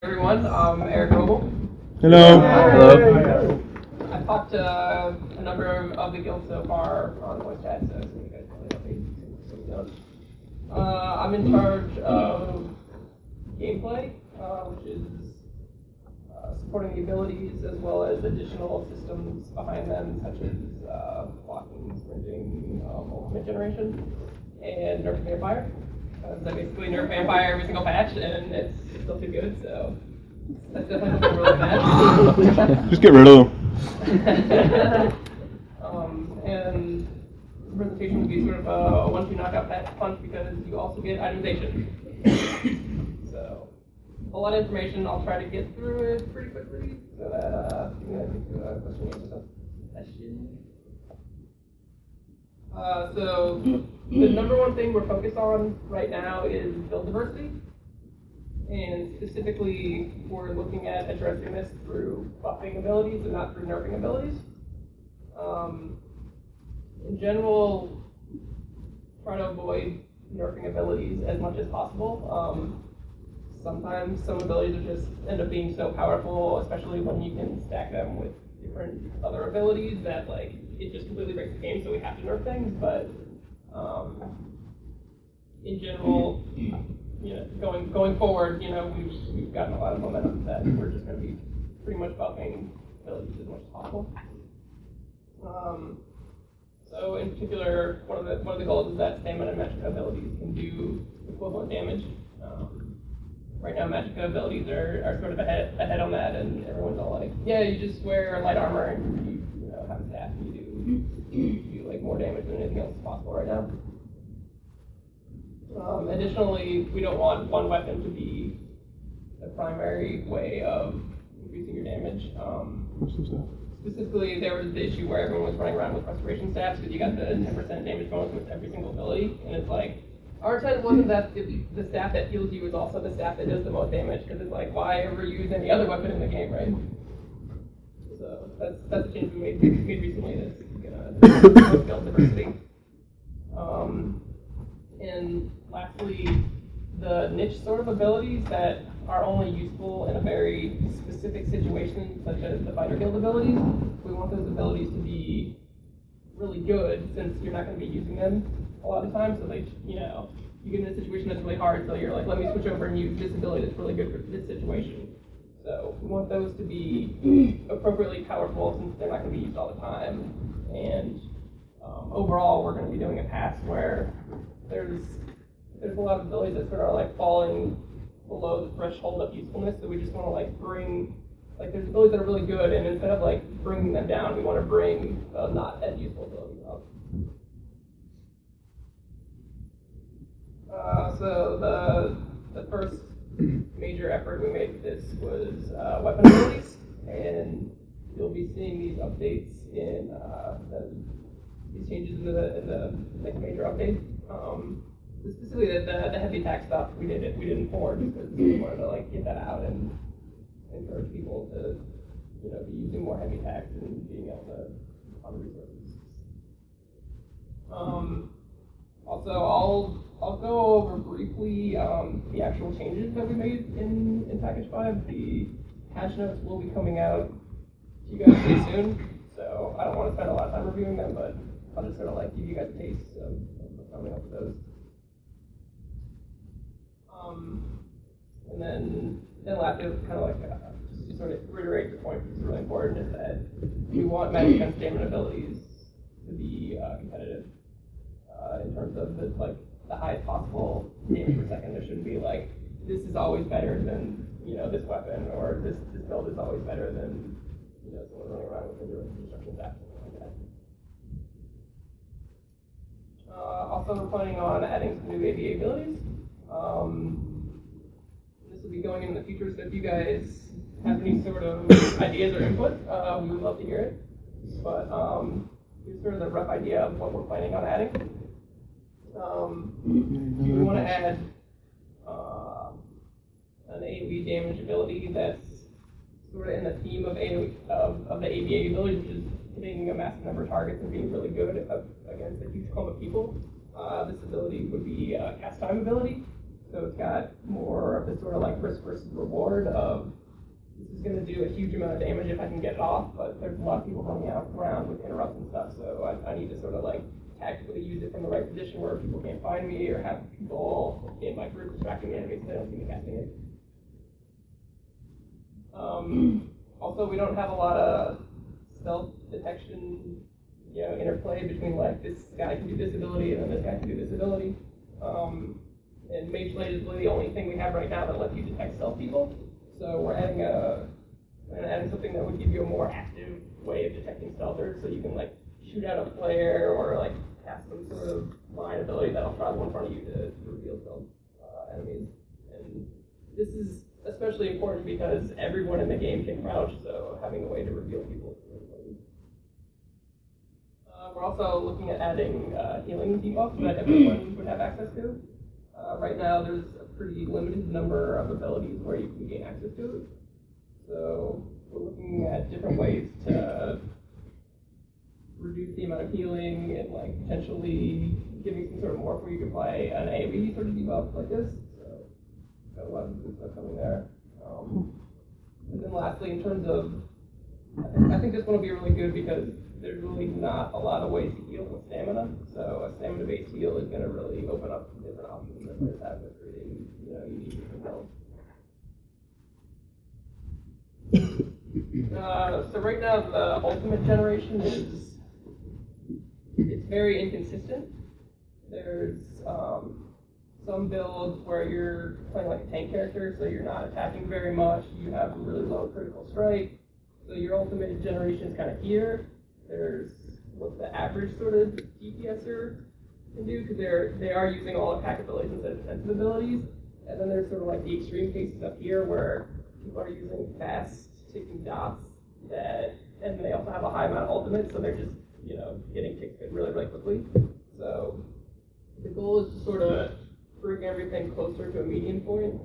Everyone, I'm Eric Roble. Hello. Hello. I've talked to a number of the guilds so far on voice chat, so you guys probably know me. I'm in charge of gameplay, which is supporting the abilities as well as additional systems behind them, such as blocking, sprinting, ultimate generation, and nerf vampire. I basically nerf vampire every single patch, and it's still too good, so that's definitely something really bad. Just get rid of them. And the presentation would be sort of a one-two knockout punch because you also get itemization. So a lot of information. I'll try to get through it pretty quickly so that you guys get to a question. So the number one thing we're focused on right now is build diversity. And specifically, we're looking at addressing this through buffing abilities and not through nerfing abilities. In general, try to avoid nerfing abilities as much as possible. Sometimes some abilities are just end up being so powerful, especially when you can stack them with different other abilities that it just completely breaks the game, so we have to nerf things. But in general, going forward, we've gotten a lot of momentum that we're just going to be pretty much buffing abilities as much as possible. So in particular, one of the goals is that stamina and magic abilities can do equivalent damage. Right now, magic abilities are sort of ahead on that, and everyone's all like, yeah, you just wear light armor and you have a staff and you do more damage than anything else is possible right now. Additionally, we don't want one weapon to be the primary way of increasing your damage. Specifically, there was the issue where everyone was running around with restoration staffs because you got the 10% damage bonus with every single ability, and it's like, our intent wasn't that the staff that heals you is also the staff that does the most damage, because it's like, why ever use any other weapon in the game, right? So that's a change we made recently. That's gonna build diversity. And lastly, the niche sort of abilities that are only useful in a very specific situation, such as the fighter guild abilities. We want those abilities to be really good, since you're not going to be using them a lot of the time. So you get in a situation that's really hard, so you're like, let me switch over and use this ability that's really good for this situation. So we want those to be appropriately powerful, since they're not going to be used all the time. And overall, we're going to be doing a pass where there's a lot of abilities that sort of are falling below the threshold of usefulness. So we just want to bring there's abilities that are really good, and instead of bringing them down, we want to bring not as useful abilities up. So the first major effort we made with this was weapon abilities, and you'll be seeing these updates in these changes in the next major update. Specifically, the heavy attack stuff we didn't forward because we wanted to get that out and encourage people to be using more heavy attacks and being able to fund resources. Also, I'll go over briefly the actual changes that we made in package 5. The patch notes will be coming out to you guys pretty soon, so I don't want to spend a lot of time reviewing them, but I'll just sort of give you guys a taste of what's coming up with those. And then lastly, kind of just to sort of reiterate the point that's really important, is that we want magic and stamina abilities to be competitive in terms of the highest possible damage per second. There shouldn't be this is always better than this weapon, or this build is always better than someone running around with a destruction staff, something like that. Also, we're planning on adding some new ABA abilities. This will be going in the future, so if you guys have any sort of ideas or input, we would love to hear it. But here's sort of the rough idea of what we're planning on adding. We want to add an AoE damage ability that's sort of in the theme of the ABA ability, which is hitting a massive number of targets and being really good against a huge clump of people. This ability would be a cast time ability. So it's got more of this sort of like risk versus reward of this is going to do a huge amount of damage if I can get it off, but there's a lot of people running around with interrupts and stuff, so I need to sort of like tactically use it from the right position where people can't find me or have people in my group distracting the enemy so they don't see me casting it. Also, we don't have a lot of stealth detection, interplay between like this guy can do this ability and then this guy can do this ability. And Mage Blade is really the only thing we have right now that lets you detect stealth people. So we're adding something that would give you a more active way of detecting stealthers, so you can like shoot out a flare or like cast some sort of line ability that'll travel in front of you to reveal stealth enemies. And this is especially important because everyone in the game can crouch, so having a way to reveal people is really important. We're also looking at adding healing debuffs that everyone would have access to. Right now, there's a pretty limited number of abilities where you can gain access to it. So we're looking at different ways to reduce the amount of healing and like potentially giving some sort of morph where you can apply an AoE sort of debuff like this. So got a lot of good stuff coming there. And then lastly, in terms of, I think this one will be really good because there's really not a lot of ways to heal with stamina. So a stamina-based heal is going to really open up different options that players have with creating, unique different builds. So right now the ultimate generation it's very inconsistent. There's some builds where you're playing like a tank character, so you're not attacking very much. You have really low critical strike. So your ultimate generation is kind of here. There's what the average sort of DPSer can do, because they are using all attack abilities instead of defensive abilities. And then there's sort of like the extreme cases up here where people are using fast ticking dots and they also have a high amount of ultimate, so they're just, getting ticked really, really quickly. So the goal is to sort of bring everything closer to a median point,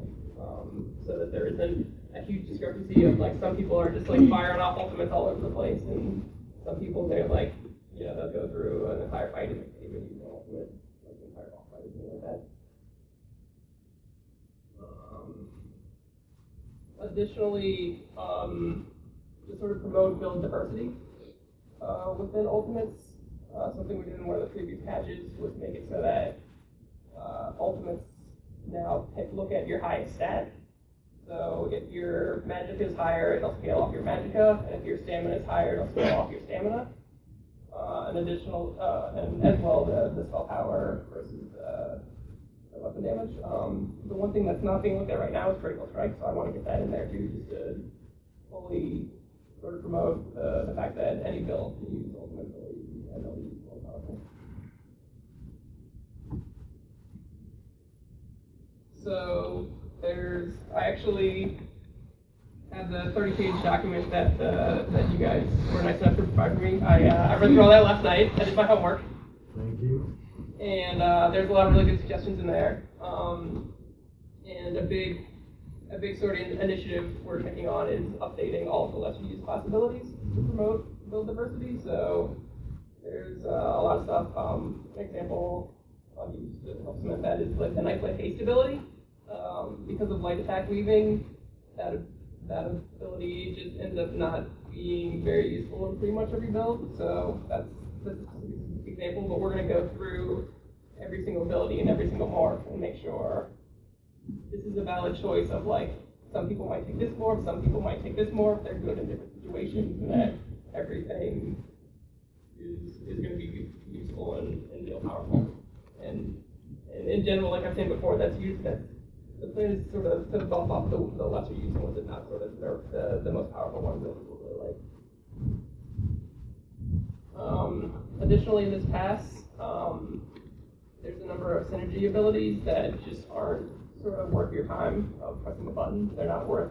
so that there isn't a huge discrepancy of like some people are just like firing off ultimates all over the place, and some people they're like, they'll go through an entire fight and even use an ultimate, like an entire boss fight or something like that. Additionally, to sort of promote build diversity within ultimates, something we did in one of the previous patches was make it so that ultimates now look at your highest stat. So if your magic is higher, it'll scale off your magicka, and if your stamina is higher, it'll scale off your stamina. And as well the spell power versus the weapon damage. The one thing that's not being looked at right now is critical strike, so I want to get that in there too, just to fully sort of promote the fact that any build can use ultimate abilities and they'll be more powerful. So I actually have the 30-page document that you guys were nice enough to provide for me. I read through all that last night. I did my homework. Thank you. And there's a lot of really good suggestions in there. And a big sort of initiative we're taking on is updating all of the lesser used class abilities to promote build diversity. So there's a lot of stuff. An example I'll use to help cement that is like the Knife Blade Haste ability. Because of light attack weaving, that ability just ends up not being very useful in pretty much every build. So that's an example, but we're going to go through every single ability and every single morph and make sure this is a valid choice of like, some people might take this morph, some people might take this morph, they're good in different situations, and that everything is going to be useful and real powerful. And in general, like I've said before, the plan is sort of to bump up the lesser used ones and not sort of the most powerful ones that people really like. Additionally, in this pass, there's a number of synergy abilities that just aren't sort of worth your time of pressing the button. They're not worth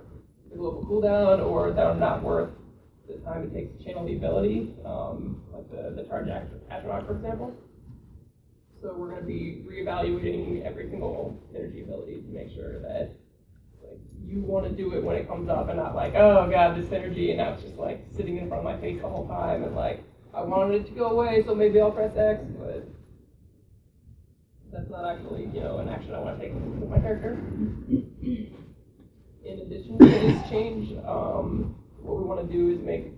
the global cooldown, or they're not worth the time it takes to channel the ability, like the charge astronaut, for example. So we're going to be reevaluating every single synergy ability to make sure that like you want to do it when it comes up, and not like, oh god, this synergy, and now it's just like sitting in front of my face the whole time, and like I wanted it to go away, so maybe I'll press X, but that's not actually, an action I want to take with my character. In addition to this change, what we want to do is make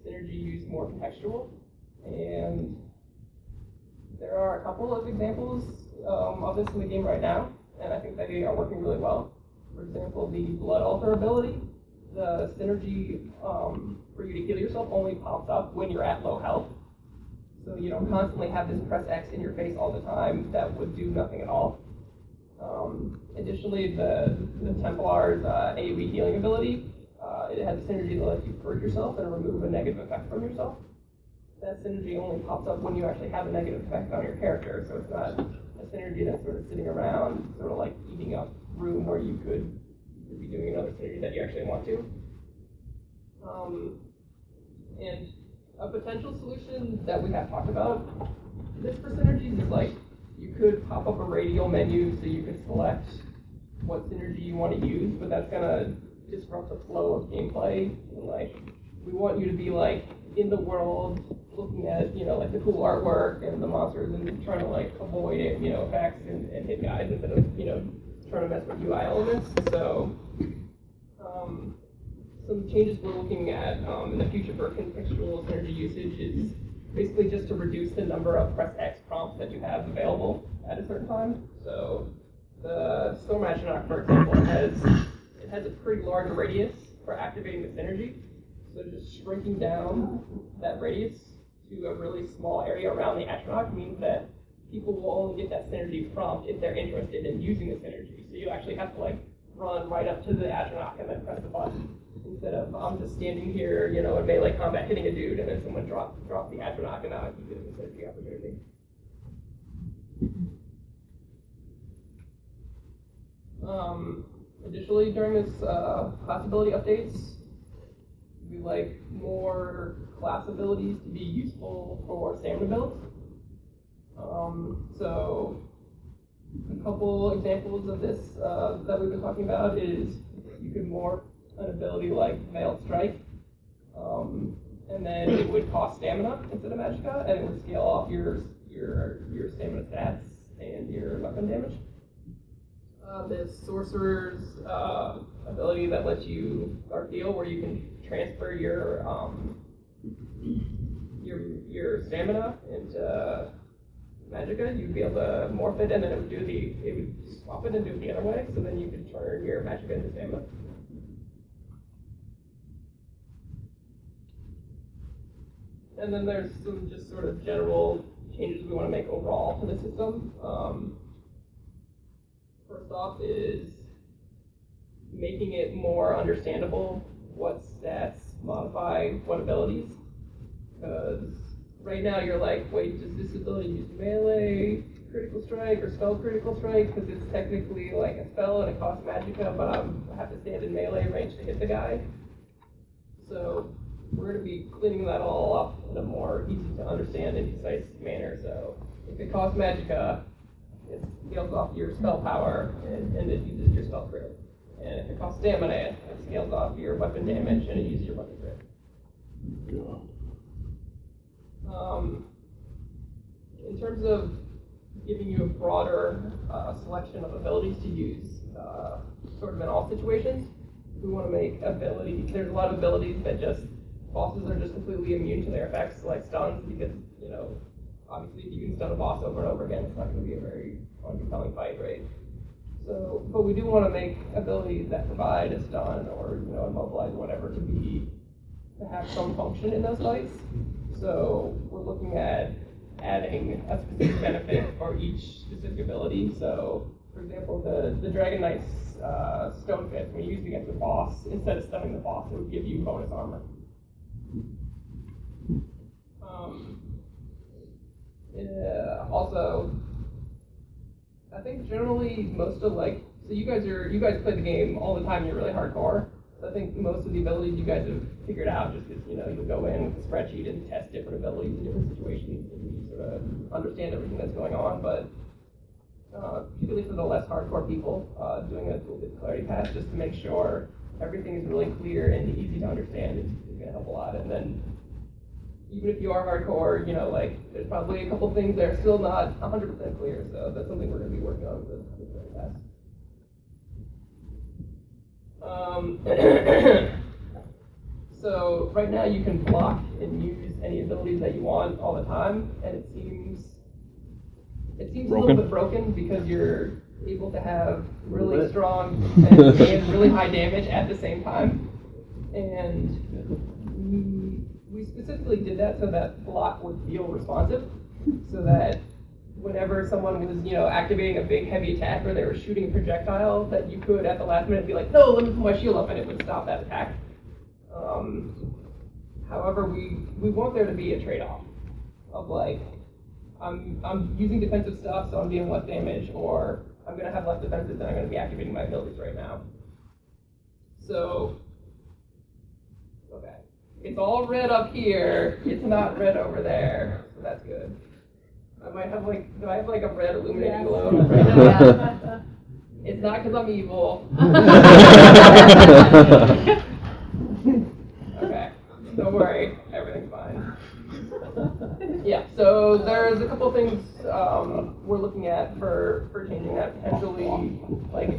synergy use more contextual, and there are a couple of examples of this in the game right now, and I think they are working really well. For example, the Blood Altar ability, the synergy for you to heal yourself only pops up when you're at low health. So you don't constantly have this press X in your face all the time that would do nothing at all. Additionally, the Templar's AoE healing ability, it has a synergy that lets you purge yourself and remove a negative effect from yourself. That synergy only pops up when you actually have a negative effect on your character, so it's not a synergy that's sort of sitting around, sort of like eating up room where you could be doing another synergy that you actually want to. And a potential solution that we have talked about this for synergies is like you could pop up a radial menu so you can select what synergy you want to use, but that's gonna disrupt the flow of gameplay. And like we want you to be like in the world looking at like the cool artwork and the monsters and trying to like avoid it, effects and hit guys instead of trying to mess with UI elements. So some changes we're looking at in the future for contextual synergy usage is basically just to reduce the number of press X prompts that you have available at a certain time. So the Storm Astronaut, for example, it has a pretty large radius for activating the synergy. So just shrinking down that radius to a really small area around the astronaut means that people will only get that synergy prompt if they're interested in using the synergy. So you actually have to like run right up to the astronaut and then press the button. Instead of I'm just standing here, in melee combat hitting a dude and then someone drops the astronaut and now I keep getting the synergy opportunity. Additionally, during this class ability updates, we like more class abilities to be useful for stamina builds. So a couple examples of this that we've been talking about is you could morph an ability like Veiled Strike, and then it would cost stamina instead of magicka, and it would scale off your stamina stats and your weapon damage. This Sorcerer's ability that lets you start heal, where you can transfer your stamina into magicka. You'd be able to morph it, and then it would swap it and do it the other way. So then you could turn your magicka into stamina. And then there's some just sort of general changes we want to make overall to the system. First off is making it more understandable what stats modify what abilities. Because right now you're like, wait, does this ability use melee critical strike or spell critical strike? Because it's technically like a spell and it costs magicka, but I have to stand in melee range to hit the guy. So we're going to be cleaning that all up in a more easy to understand and concise manner. So if it costs magicka, it scales off your spell power and it uses your spell crit. And if it costs stamina, it scales off your weapon damage and it uses your weapon crit. In terms of giving you a broader selection of abilities to use sort of in all situations, we want to make abilities. There's a lot of abilities that just bosses are just completely immune to their effects, like stuns, because, obviously if you can stun a boss over and over again, it's not going to be a very fun, compelling fight, right? So, but we do want to make abilities that provide a stun or, immobilize or whatever to have some function in those fights. So we're looking at adding a specific benefit for each specific ability. So, for example, the Dragon Knight's Stone Fist, when you use it against the boss, instead of stunning the boss, it would give you bonus armor. Also, I think generally most of so you guys play the game all the time and you're really hardcore. So I think most of the abilities you guys have figured out just because, you'll go in with a spreadsheet and test different abilities in different situations and you sort of understand everything that's going on. But particularly for the less hardcore people, doing a little bit of clarity pass just to make sure everything is really clear and easy to understand is going to help a lot. And then even if you are hardcore, like, there's probably a couple things that are still not 100% clear, so that's something we're going to be working on with very fast. So right now you can block and use any abilities that you want all the time, and it seems a little bit broken because you're able to have really strong defense and really high damage at the same time. And we specifically did that so that block would feel responsive, so that whenever someone was, activating a big heavy attack or they were shooting a projectile, that you could at the last minute be like, no, let me put my shield up, and it would stop that attack. However, we want there to be a trade-off of like, I'm using defensive stuff, so I'm dealing less damage, or I'm going to have less defenses, and I'm going to be activating my abilities right now. So, okay. It's all red up here. It's not red over there, so that's good. I might have do I have like a red illuminating glow right now? Yeah. It's not because I'm evil. Okay, don't worry, everything's fine. Yeah, so there's a couple things we're looking at for changing that, potentially like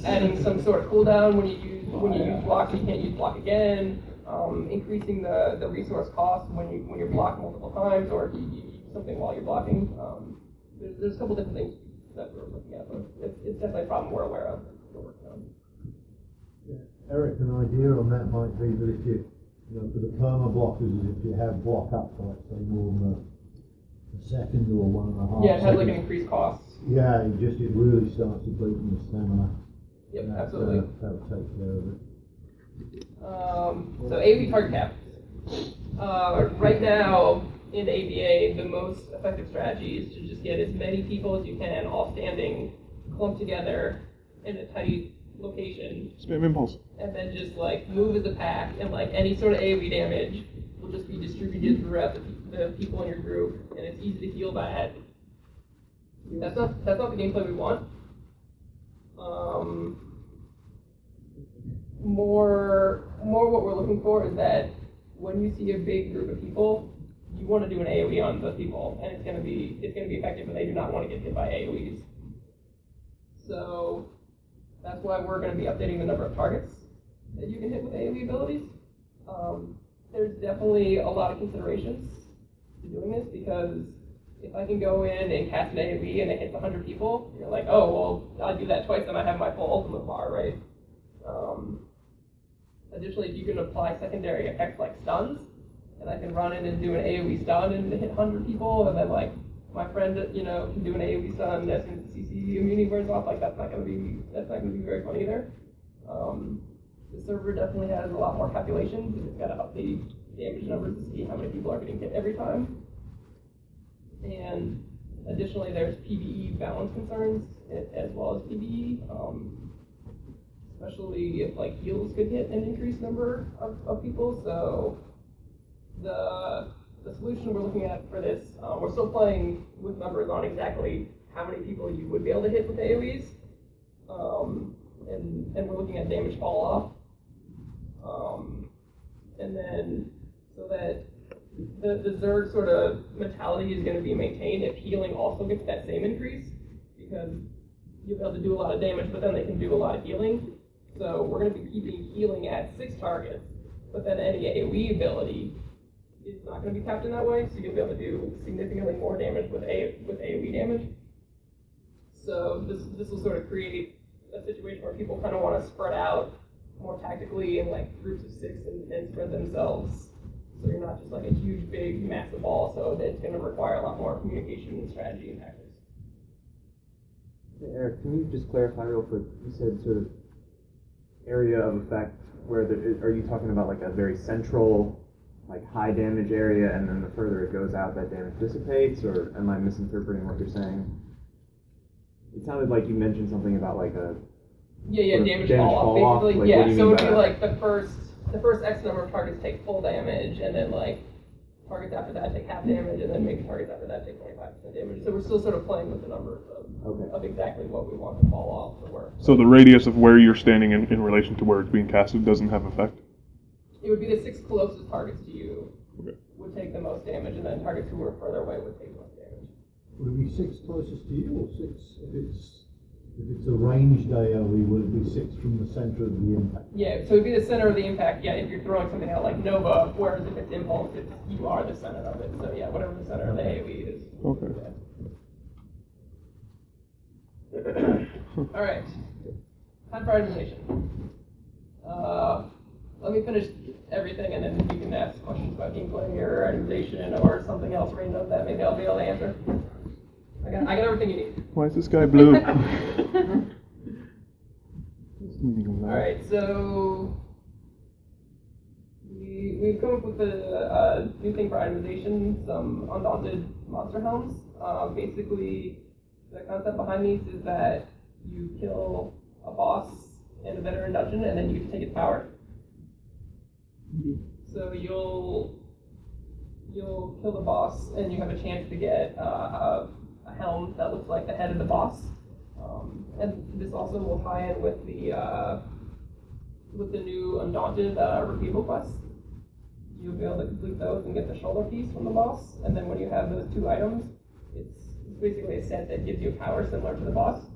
adding some sort of cooldown when you use block, so you can't use block again, increasing the resource cost when you block multiple times, or if you use something while you're blocking. There's a couple different things that we're looking at, but it's definitely a problem we're aware of. We're working on. Yeah, Eric, an idea on that might be that if you for the perma blockers, if you have block up for, let's say, more than a second or 1.5 Yeah, it has like an increased cost. Yeah, it really starts depleting the stamina. Yep, absolutely. That'll take care of it. So AoE target cap. Right now in ABA, the most effective strategy is to just get as many people as you can, all standing, clumped together in a tight location. Spam impulse. And then just like move as a pack, and like any sort of AoE damage will just be distributed throughout the people in your group, and it's easy to heal that. That's not the gameplay we want. More what we're looking for is that when you see a big group of people, you want to do an AoE on those people, and it's gonna be effective, and they do not want to get hit by AoEs. So that's why we're going to be updating the number of targets that you can hit with AoE abilities. There's definitely a lot of considerations to doing this, because if I can go in and cast an AoE and it hits 100 people, you're like, oh, well, I do that twice and I have my full ultimate bar, right? Additionally, if you can apply secondary effects like stuns, and I can run in and do an AoE stun and hit 100 people, and then like my friend, can do an AoE stun as soon as the CC immunity wears off, like that's not gonna be very fun either. The server definitely has a lot more calculations, and it's got to update damage numbers to see how many people are getting hit every time. And additionally, there's PvE balance concerns as well as PvE, especially if like heals could hit an increased number of people. So the solution we're looking at for this, we're still playing with numbers on exactly how many people you would be able to hit with AoEs, and we're looking at damage fall off, and then so that the Zerg sort of mentality is going to be maintained if healing also gets that same increase, because you'll be able to do a lot of damage, but then they can do a lot of healing. So we're going to be keeping healing at 6 targets, but then any AoE ability is not going to be capped in that way, so you'll be able to do significantly more damage with AoE damage. So this will sort of create a situation where people kind of want to spread out more tactically in like groups of 6 and spread themselves. So you're not just like a huge, big, massive ball, so it's going to require a lot more communication and strategy and tactics. Hey, Eric, can you just clarify real quick? You said sort of area of effect where are you talking about like a very central, like high damage area, and then the further it goes out, that damage dissipates, or am I misinterpreting what you're saying? It sounded like you mentioned something about like a damage fall off, basically. Like, yeah, so it'd be like the first X number of targets take full damage, and then like targets after that take half damage, and then maybe targets after that take 25% damage. So we're still sort of playing with the numbers of exactly what we want to fall off to work. So the radius of where you're standing in relation to where it's being casted doesn't have effect? It would be the 6 closest targets to you Okay. would take the most damage, and then targets who were further away would take less damage. Would it be 6 closest to you, or 6 if it's a ranged AoE? Would it be 6 from the center of the impact? Yeah, so it'd be the center of the impact. Yeah, if you're throwing something out like Nova, whereas if it's Impulse, you are the center of it. So yeah, whatever the center of the AoE is. Okay. Yeah. All right. Time for itemization. Let me finish everything, and then you can ask questions about gameplay or itemization or something else random that maybe I'll be able to answer. I got everything you need. Why is this guy blue? All right, so we've come up with a new thing for itemization, some undaunted monster helms. Basically, the concept behind these is that you kill a boss in a veteran dungeon, and then you get to take its power. So you'll kill the boss, and you have a chance to get a helm that looks like the head of the boss. And this also will tie in with the new Undaunted repeatable quests. You'll be able to complete those and get the shoulder piece from the boss. And then when you have those 2 items, it's basically a set that gives you power similar to the boss.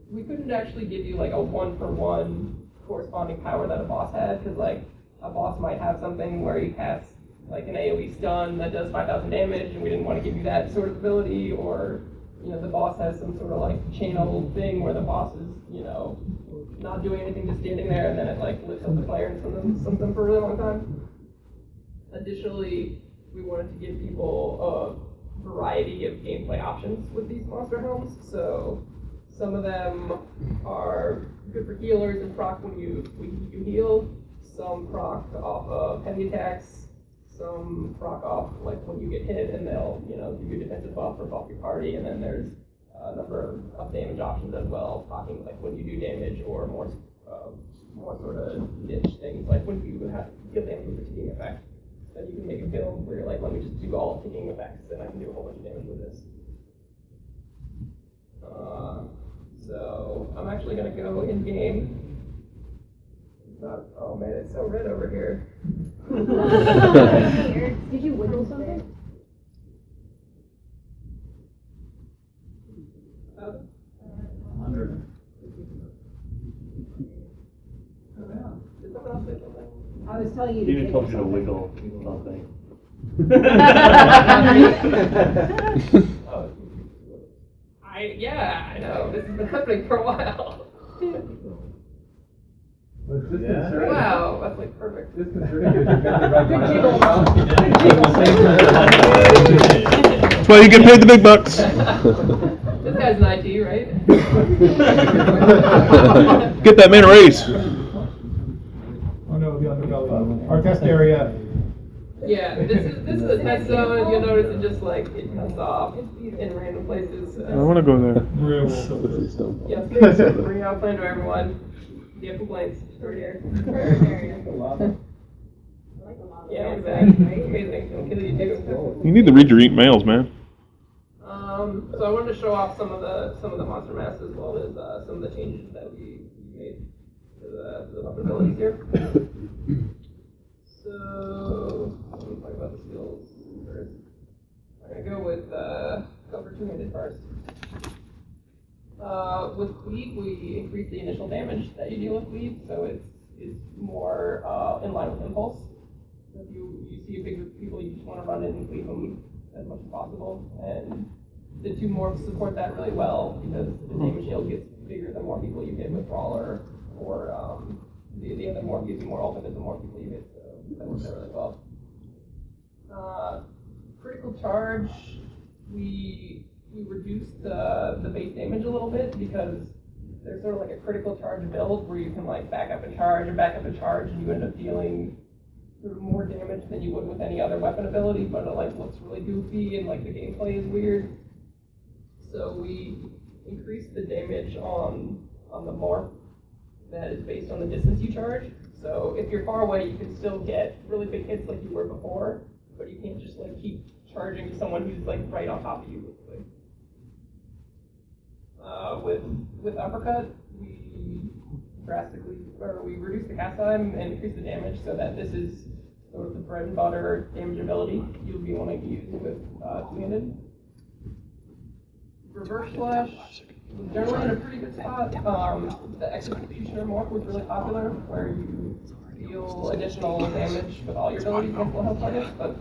We couldn't actually give you like a 1-for-1 corresponding power that a boss had, because like a boss might have something where you cast like an AoE stun that does 5,000 damage, and we didn't want to give you that sort of ability, or the boss has some sort of like channel thing where the boss is not doing anything, just standing there, and then it like lifts up the player and stuns them for a really long time. Additionally, we wanted to give people a variety of gameplay options with these monster helms. So some of them are good for healers and proc when you heal. Some proc off of heavy attacks. Some proc off like when you get hit, and they'll give you a defensive buff or buff your party. And then there's a number of damage options as well, talking like when you do damage or more sort of niche things like when you have deal damage with a ticking effect. Then you can make a build where you're like, let me just do all ticking effects, and I can do a whole bunch of damage with this. So I'm actually gonna go in game. Oh man, it's so red over here. Did you wiggle something? 100. Did someone else say something? I was telling you to Even wiggle told you to something. wiggle something. Yeah, I know. This has been happening for a while. Wow, that's like perfect. This concerning because you've got the right Good jiggle. That's why you get paid the big bucks. This guy's an IT, right? Get that man a raise. Oh no, the underbelly. Our test area. Yeah, this is the test zone. You'll notice it just like it comes off in random places. I want to go there. Real. Yeah, it's good. Bring out plan to everyone. If you have complaints, right here. Yeah, exactly. Amazing. It'll kill you too. You need to read your emails, man. So I wanted to show off some of the monster masks as well as some of the changes that we made to the abilities here. So let me talk about the skills first. I'm gonna go with go for two-handed first. With Cleave, we increase the initial damage that you deal with Cleave, so it's more in line with Impulse. So if you see a big group of people, you just want to run in and cleave them as much as possible. And the two morphs support that really well because the damage shield gets bigger the more people you hit with Brawler, or the other morph gives you more ultimate the more people you hit, so that works out really well. Critical charge, we reduced the base damage a little bit because there's sort of like a critical charge build where you can like back up and charge, and you end up dealing sort of more damage than you would with any other weapon ability, but it like looks really goofy and like the gameplay is weird. So we increased the damage on the morph that is based on the distance you charge. So if you're far away, you can still get really big hits like you were before, but you can't just like keep charging to someone who's like right on top of you. Basically. With uppercut, we drastically where we reduce the cast time and increase the damage so that this is sort of the bread and butter damage ability you'll be wanting to use with two-handed. Reverse slash was generally in a pretty good spot. The executioner morph was really popular, where you deal additional damage with all your abilities against full health targets, but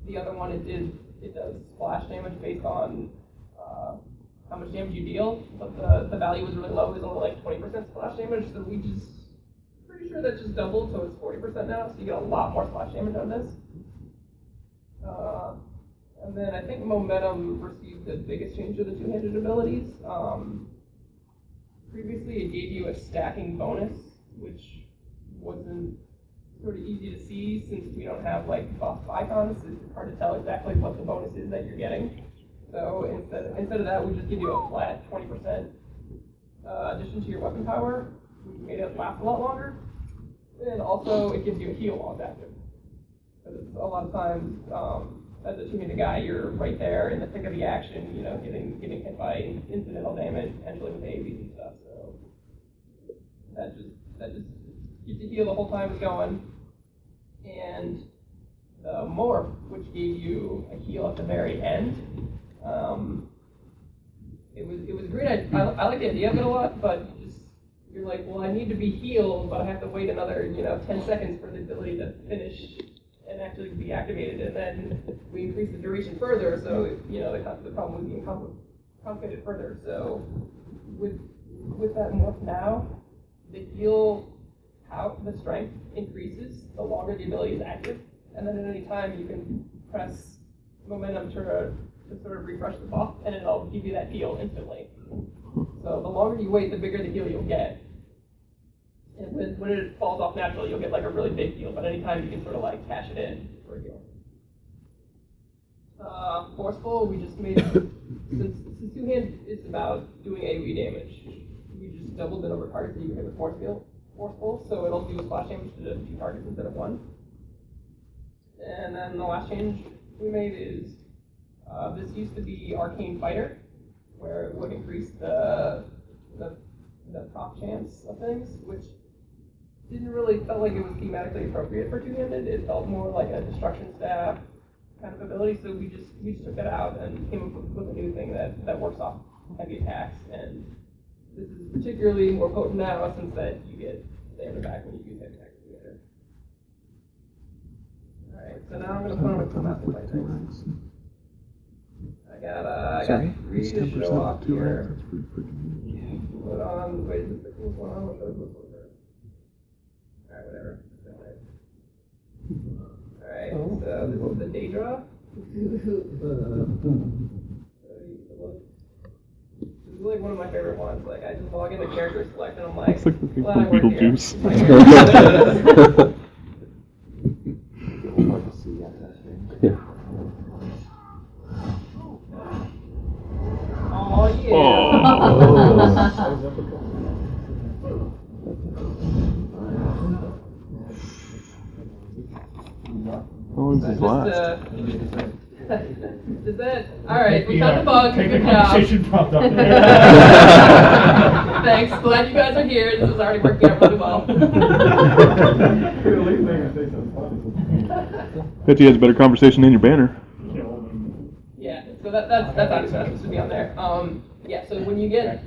the other one it does splash damage based on how much damage you deal, but the value was really low. It was only like 20% splash damage, so we just pretty sure that just doubled, so it's 40% now, so you get a lot more splash damage on this. And then I think Momentum received the biggest change to the two-handed abilities. Previously, it gave you a stacking bonus, which wasn't sort of easy to see since we don't have like buff icons. It's hard to tell exactly what the bonus is that you're getting. So instead of that, we just give you a flat 20% addition to your weapon power, which made it last a lot longer. And also, it gives you a heal while it's active. Because a lot of times, as a two-handed guy, you're right there in the thick of the action, you know, getting hit by incidental damage, potentially with AoEs and stuff. So that just gets you heal the whole time it's going. And the morph, which gave you a heal at the very end, it was great. I like the idea of it a lot, but you're like, well, I need to be healed, but I have to wait another 10 seconds for the ability to finish and actually be activated, and then we increase the duration further, so the problem was being complicated further. So with that morph now, the strength increases the longer the ability is active, and then at any time you can press momentum to sort of refresh the buff, and it'll give you that heal instantly. So the longer you wait, the bigger the heal you'll get. And when it falls off naturally, you'll get like a really big heal, but anytime you can sort of like cash it in for a heal. Forceful, we just made, since two-hand is about doing AoE damage, we just doubled the number of targets that you can hit with forceful, so it'll do splash damage to 2 targets instead of 1. And then the last change we made is, this used to be Arcane Fighter, where it would increase the proc chance of things, which didn't really felt like it was thematically appropriate for two-handed. It felt more like a destruction staff kind of ability, so we just took that out and came up with a new thing that works off heavy attacks. And this is particularly more potent now since that you get standard back when you use heavy attacks together. Alright, so now I'm gonna put on a command to fight things. I got 3 to show off here. Put on, wait, is this the cool one? I'll show this one first. Alright, whatever. Alright, so this is the Daedra. This is like one of my favorite ones. Like, I just log into character select and I'm like, It's like looking glad I for work here. Beetlejuice. Hard to see out that thing. Oh, yeah. How long does this last? Does that? Alright, we found the bug. Take the Good job. conversation prompt up there. Thanks, glad you guys are here. This is already working out really well. Bet you has a better conversation than your banner. Yeah, so that's obviously not supposed to be on there. Yeah, so when you get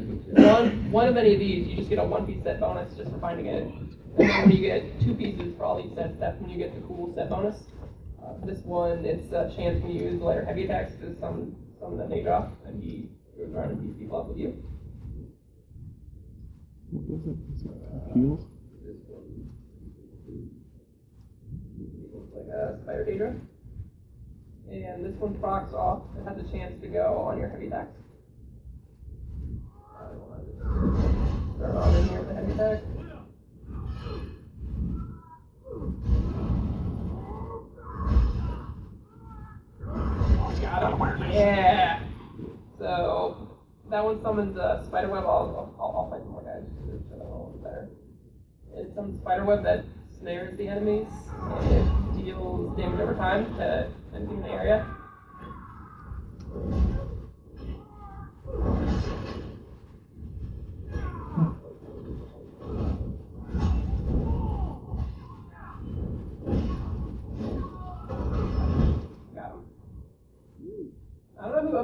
one of any of these, you just get a 1-piece set bonus just for finding it. And then when you get 2 pieces for all these sets, that's when you get the cool set bonus. This one, it's a chance when you use lighter heavy attacks to summon that Daedra, and he goes around and beats people up with you. What is it? Heals? This one looks like a Spider Daedra. And this one procs off and has a chance to go on your heavy attacks. Start on in here with the heavy attack. Got it. Yeah. So that one summons a spider web. I'll fight some more guys just to show that one a little better. It summons spider web that snares the enemies and it deals damage over time to anything in the area.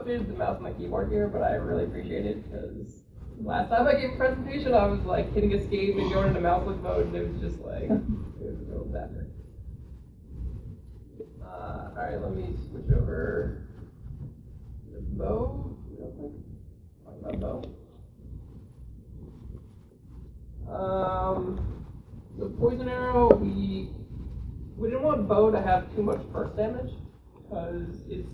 updated the mouse and my keyboard here, but I really appreciate it because last time I gave a presentation, I was like hitting escape and going into mouseless mode, and it was just like, it was a real disaster. Alright, let me switch over to the bow real quick. Talk about bow. The poison arrow, we didn't want bow to have too much burst damage because it's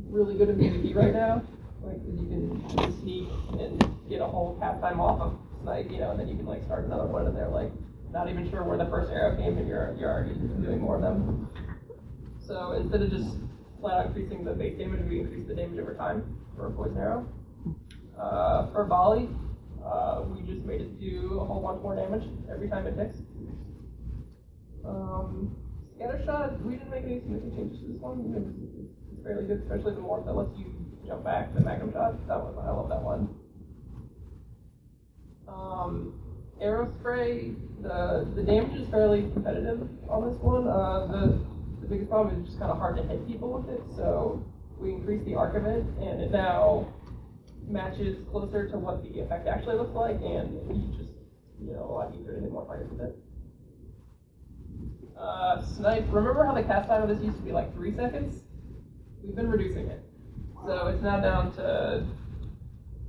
really good in PvP right now. Like, you can sneak and get a whole cap time off of snipe, you know, and then you can like start another one, and they're like not even sure where the first arrow came, and you're already doing more of them. So instead of just flat out increasing the base damage, we increase the damage over time for a poison arrow. For volley, we just made it do a whole bunch more damage every time it ticks. Scatter shot, we didn't make any significant changes to this one. It's fairly good, especially the morph that lets you jump back. The magnum shot, that one, I love that one. Arrow spray, the damage is fairly competitive on this one. The biggest problem is just kind of hard to hit people with it, so we increased the arc of it, and it now matches closer to what the effect actually looks like, and you just, you know, a lot easier to hit more targets with it. Snipe, remember how the cast time of this used to be like 3 seconds? We've been reducing it. So it's now down to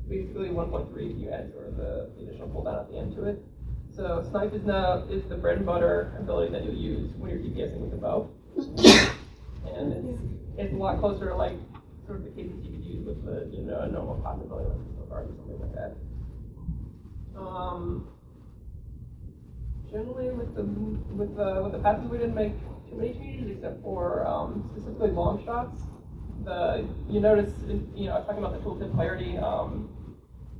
basically 1.3 if you add sort of the additional cooldown at the end to it. So snipe is the bread and butter ability that you'll use when you're DPSing with the bow. And it's a lot closer to like sort of the cadence you could use with the, you know, a normal possibility like so far or something like that. Generally with the passive we didn't make too many changes except for specifically long shots. You notice, you know, I was talking about the tooltip clarity.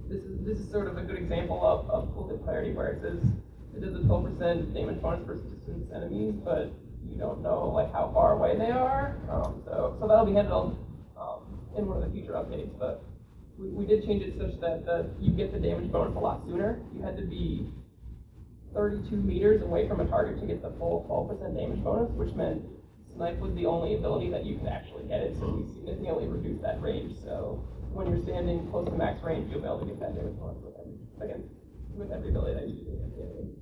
This is sort of a good example of tooltip clarity where it says it does a 12% damage bonus versus distance enemies, but you don't know like how far away they are. So that'll be handled in one of the future updates. But we did change it such that you get the damage bonus a lot sooner. You had to be 32 meters away from a target to get the full 12% damage bonus, which meant snipe was the only ability that you could actually get it, so we significantly reduced that range. So when you're standing close to max range, you'll be able to get that damage bonus with every ability that you're using at the enemy.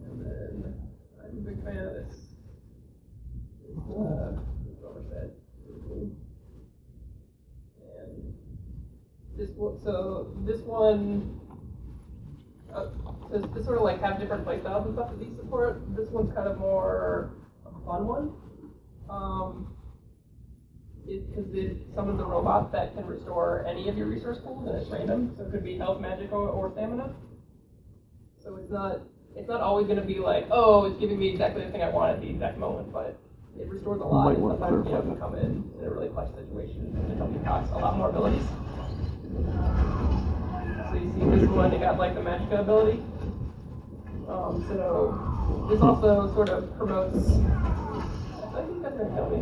And then I'm a big fan of this. This overset. And this one, to sort of like have different playstyles and stuff that these support. This one's kind of more of a fun one. Because it summons a robot that can restore any of your resource pools, and it's random. So it could be health, magic, or stamina. So it's not always going to be like, oh, it's giving me exactly the thing I want at the exact moment, but it restores a lot, and sometimes you can come in a really clutch situation and help you cost a lot more abilities. So you see this one, it got like the Magicka ability. So this also sort of promotes. I think you guys are gonna kill me.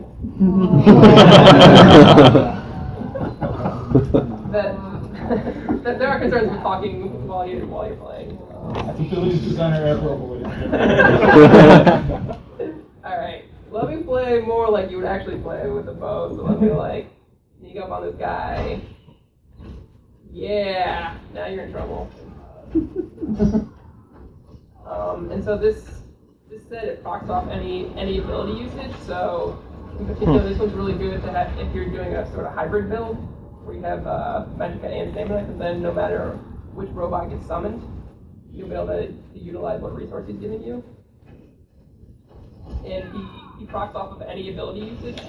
that there are concerns with talking while you're playing. Facilities designer appropriate. All right, let me play more like you would actually play with a bow. So let me like sneak up on this guy. Yeah, now you're in trouble. And so this set, it procs off any ability usage. So in particular, this one's really good to have if you're doing a sort of hybrid build where you have Magicka and Stamina, because then no matter which robot gets summoned, you'll be able to utilize what resource he's giving you. And he procs off of any ability usage.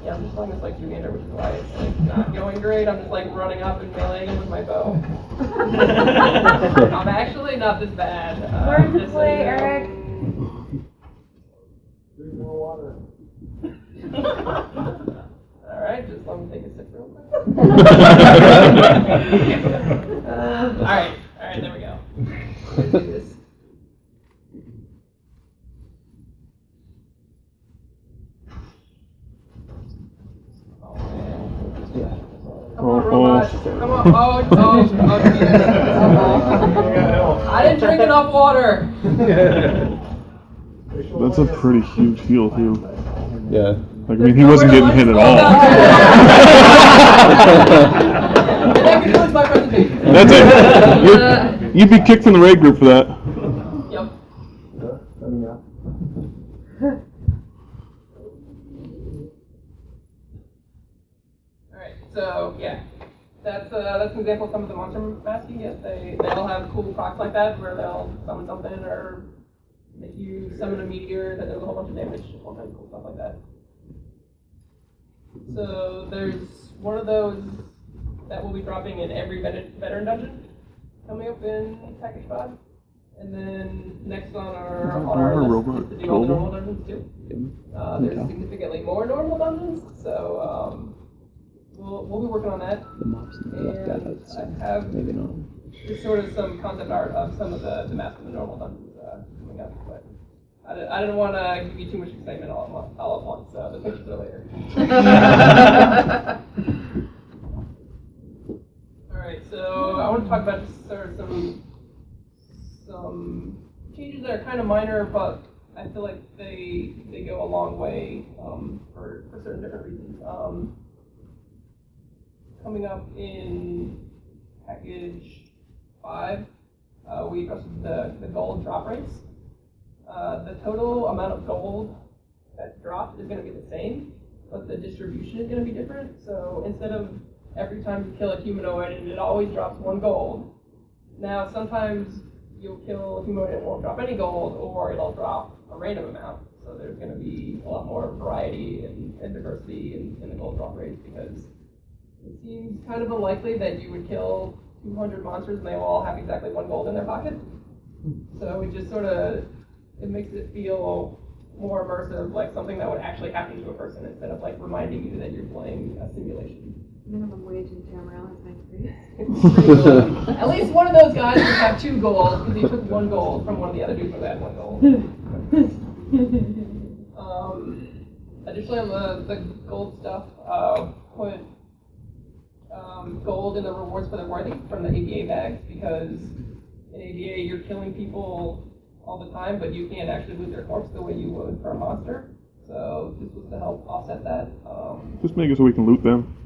Yeah, I'm just playing this like two-hander, which is why it's like not going great. I'm just like running up and meleeing him with my bow. I'm actually not this bad. Learn to play, Eric. Drink more water. Alright, just let me take a sip real quick. Alright, there we go. Let's do this. Come on, robot. Come on. Oh, I didn't drink enough water. That's a pretty huge heal too. Yeah. Like, I mean, he wasn't getting hit at all. And that concludes my presentation. That's it. You'd be kicked from the raid group for that. Yep. Alright, so yeah. That's an example of some of the monster masking. Yes, they all have cool procs like that where they'll summon something or make you summon a meteor that does a whole bunch of damage, all kinds of cool stuff like that. So there's one of those that will be dropping in every veteran dungeon coming up in package 5. And then next on our list is to do all the normal dungeons too. There's significantly more normal dungeons, so we'll be working on that. And I have Maybe not. just sort of some concept art of some of the maps of the normal dungeons coming up, but I didn't want to give you too much excitement all at once, so the pictures are later. Alright, so I want to talk about just sort of some changes that are kind of minor, but I feel like they go a long way for certain different reasons. Coming up in package 5, we adjusted the gold drop rates. The total amount of gold that's dropped is going to be the same, but the distribution is going to be different. So instead of every time you kill a humanoid and it always drops 1 gold, now sometimes you'll kill a humanoid and it won't drop any gold, or it'll drop a random amount. So there's going to be a lot more variety and diversity in the gold drop rates, because it seems kind of unlikely that you would kill 200 monsters and they will all have exactly 1 gold in their pocket. So it just sort of, it makes it feel more immersive, like something that would actually happen to a person instead of like reminding you that you're playing a simulation. Minimum wage in Tamriel is 93. At least one of those guys would have 2 gold because he took 1 gold from one of the other dudes who had 1 gold. Additionally, on the gold stuff, put gold in the rewards for the worthy from the ABA bags, because in ABA you're killing people all the time, but you can't actually loot their corpse the way you would for a monster. So this was to help offset that. Just make it so we can loot them.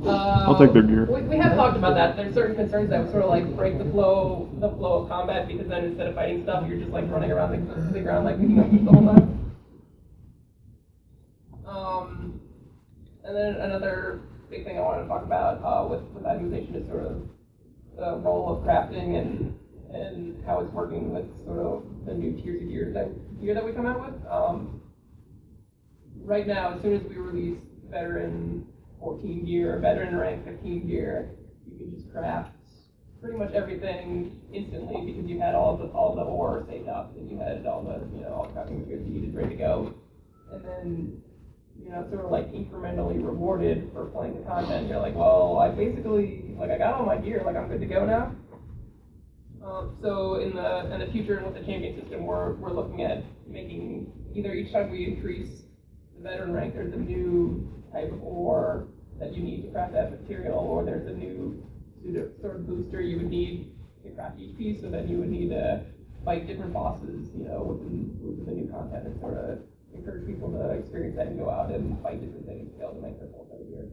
I'll take their gear. We have talked about that. There's certain concerns that would sort of like break the flow of combat, because then instead of fighting stuff, you're just like running around the ground like picking up the whole time. And then another big thing I wanted to talk about with itemization is sort of the role of crafting and how it's working with sort of the new tiers of gear that we come out with. Right now, as soon as we release veteran 14 gear, veteran rank 15 gear, you can just craft pretty much everything instantly, because you had all the ore saved up, and you had all the crafting materials you needed ready to go, and then sort of like incrementally rewarded for playing the content. You're like, well, I basically I got all my gear, like I'm good to go now. So in the future with the champion system, we're looking at making either each time we increase the veteran rank, there's a new type of ore that you need to craft that material, or there's a new sort of booster you would need to craft each piece, so then you would need to fight different bosses, within the new content, and sort of encourage people to experience that and go out and fight different things to be able to make their full set of gear.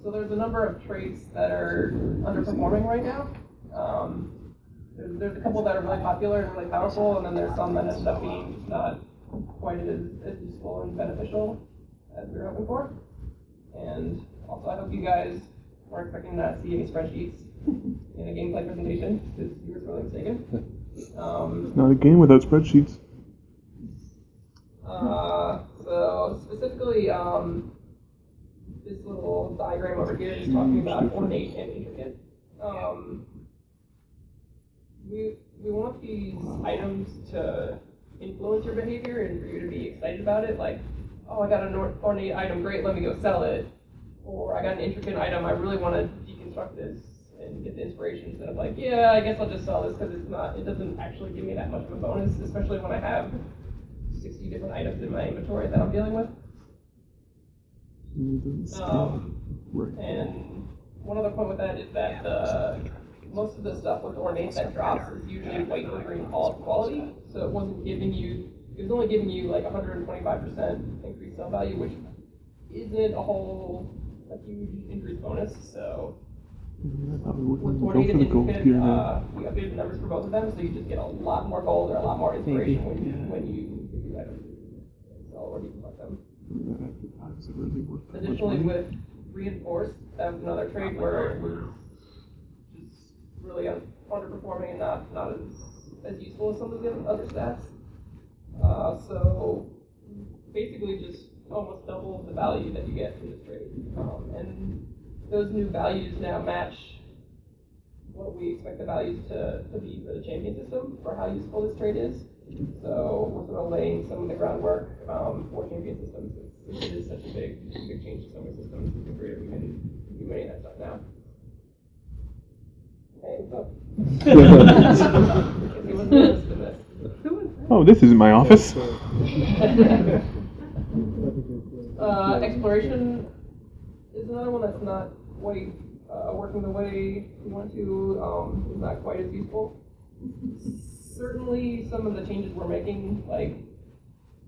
So there's a number of traits that are underperforming right now. There's a couple that are really popular and really powerful, and then there's some that end up being not quite as useful and beneficial as we were hoping for. And also, I hope you guys weren't expecting to not see any spreadsheets in a gameplay presentation, because you were sorely mistaken. It's not a game without spreadsheets. So specifically, this little diagram over here is talking about ornate and intricate. We want these items to influence your behavior and for you to be excited about it. Like, oh, I got an ornate item, great, let me go sell it. Or I got an intricate item, I really want to deconstruct this and get the inspiration, instead of like, yeah, I guess I'll just sell this because it doesn't actually give me that much of a bonus, especially when I have 60 different items in my inventory that I'm dealing with. And one other point with that is that most of the stuff with ornate that drops is usually white or green quality, so it wasn't giving you, it was only giving you like 125% increased sell value, which isn't a huge increase bonus, so with Go ornate for the and gold infant, gear now. we updated the numbers for both of them, so you just get a lot more gold or a lot more inspiration when you get these items. So, or you can collect them. Is it really worth that much Additionally, money? with reinforced, that was another trade where it was just really underperforming and not as useful as some of the other stats. So basically, just almost double the value that you get from this trade, and those new values now match what we expect the values to be for the champion system for how useful this trade is. So we're sort of laying some of the groundwork for champion systems. It is such a big change to so many systems. It's great we can do any of that stuff now. Hey, what's up? He wasn't interested in this. Oh, this isn't my office. Exploration is another one that's not quite working the way we want to. Is not quite as useful. Certainly, some of the changes we're making, like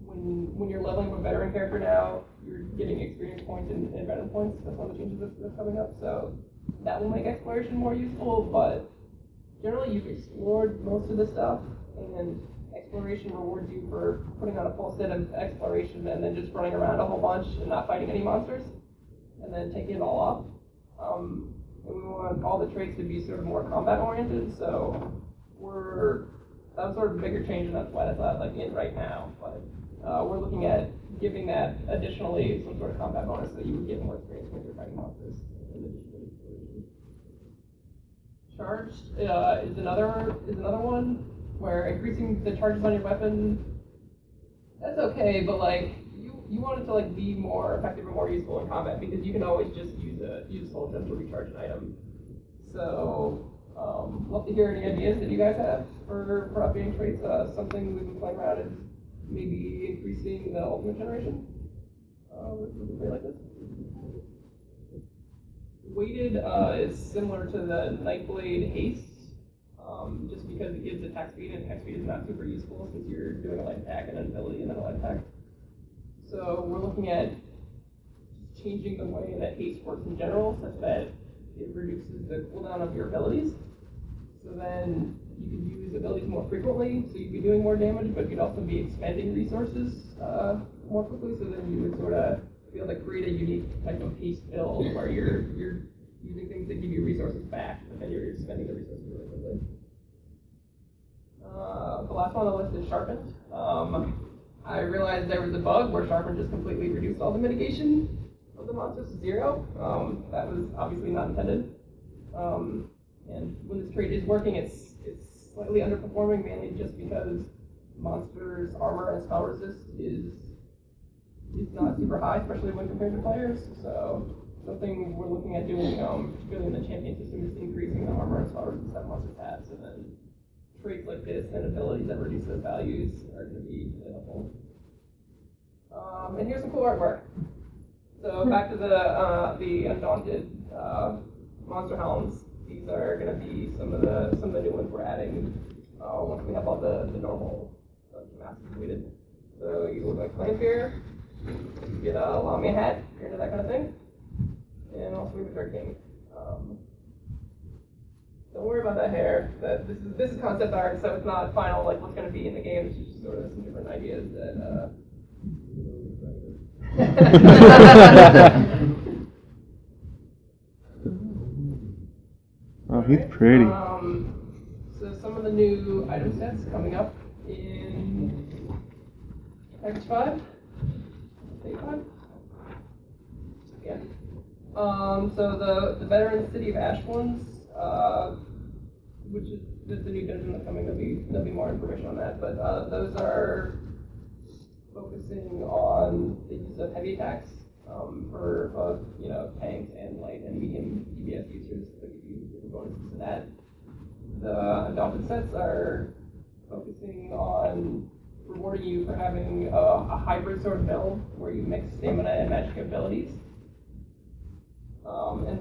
when you're leveling a veteran character now, you're getting experience points and veteran points. That's one of the changes that's coming up. So that will make exploration more useful. But generally, you've explored most of the stuff, and exploration rewards you for putting on a full set of exploration and then just running around a whole bunch and not fighting any monsters, and then taking it all off. And we want all the traits to be sort of more combat oriented. So that was sort of a bigger change, and that's why that's not like in right now. But we're looking at giving that additionally some sort of combat bonus so you would get more experience when you're fighting monsters. In addition to exploration. Charged is another one where increasing the charges on your weapon, that's okay, but like you want it to like be more effective and more useful in combat because you can always just use a soul gem to recharge an item. So love to hear any ideas that you guys have for updating traits. Something we've been playing around is maybe increasing the ultimate generation. Would you play like this? Weighted is similar to the Nightblade haste. Just because it gives attack speed, and attack speed is not super useful since you're doing a light attack and an ability and then a light attack. So we're looking at changing the way that haste works in general, such that it reduces the cooldown of your abilities. So then you can use abilities more frequently, so you'd be doing more damage, but you'd also be expending resources more quickly. So then you would sort of be able to create a unique type of haste build where you're using things that give you resources back, but then you're spending the resources really quickly. The last one on the list is sharpened. I realized there was a bug where sharpened just completely reduced all the mitigation of the monsters to 0. That was obviously not intended. And when this trait is working, it's slightly underperforming, mainly just because monsters' armor and spell resist is not super high, especially when compared to players. So something we're looking at doing, particularly in the champion system, is increasing the armor and spell resist that monsters have. So then traits like this and abilities that reduce those values are going to be really helpful. And here's some cool artwork. So back to the Undaunted monster helms. These are going to be some of the new ones we're adding once we have all the normal masks completed. So you look like Clanspear, you get a Lamia hat, you're into that kind of thing, and also we have a Dirt King. Don't worry about that hair. This is concept art, so it's not final like what's going to be in the game. It's just sort of some different ideas that. Oh, he's pretty. So some of the new item sets coming up in package 5. Day 5? Yeah. So the veteran City of Ash ones, which is the new dungeon that's coming, there'll be more information on that, but those are focusing on the use of heavy attacks for both tanks and light and medium DPS users. So give you different bonuses to that. The Undaunted sets are focusing on rewarding you for having a hybrid sort of build where you mix stamina and magic abilities. And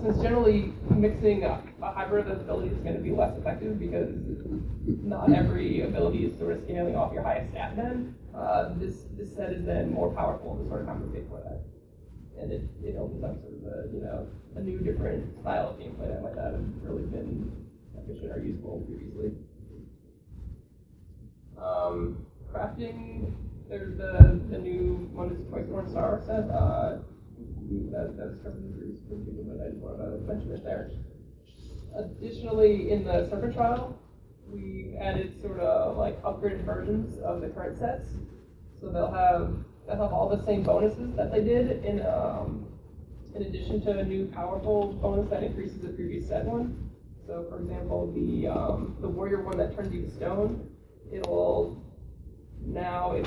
since generally mixing a hybrid of those abilities is going to be less effective because not every ability is sort of scaling off your highest stat then. This set is then more powerful to sort of compensate for that. And it opens up sort of a new different style of gameplay that might not have really been efficient or useful previously. Crafting, there's the new one is twice more star set. That's covered in the previous video, but I just wanted to mention it there. Additionally, in the Serpent trial, we added sort of like upgraded versions of the current sets, so they'll have all the same bonuses that they did in addition to a new powerful bonus that increases the previous set one. So, for example, the warrior one that turns you to stone, it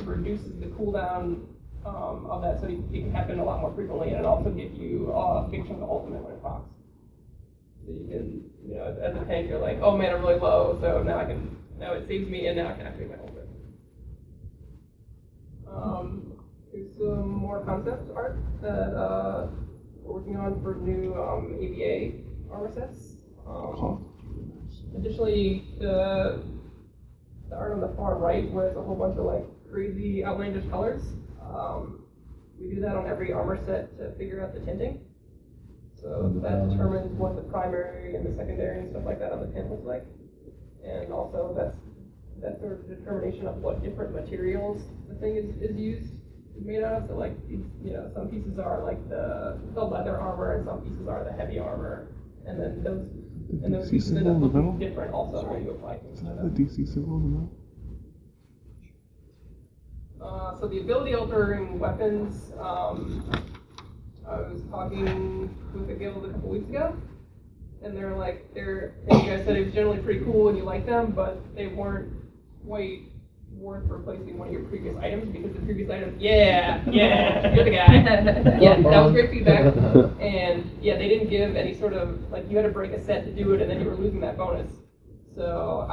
reduces the cooldown of that, so it can happen a lot more frequently, and it also gives you a big chunk of ultimate when it procs. So you can, as a tank, you're like, oh man, I'm really low, so now it saves me, and now I can activate my ultimate. Here's some more concept art that we're working on for new AVA armor sets. Additionally, the art on the far right, where it's a whole bunch of like crazy outlandish colors. We do that on every armor set to figure out the tinting. So that determines what the primary and the secondary and stuff like that on the tint looks like. And also that's sort of determination of what different materials the thing is made out of. So like some pieces are like the leather armor and some pieces are the heavy armor. And then those pieces end up looking different also when you apply things to them. The DC symbol in the middle? So the ability altering weapons, I was talking with a guild a couple weeks ago, and and you guys said it was generally pretty cool and you liked them, but they weren't quite worth replacing one of your previous items because the previous items, you're the guy. Yeah, that was great feedback. And yeah, they didn't give any sort of, you had to break a set to do it and then you were losing that bonus. So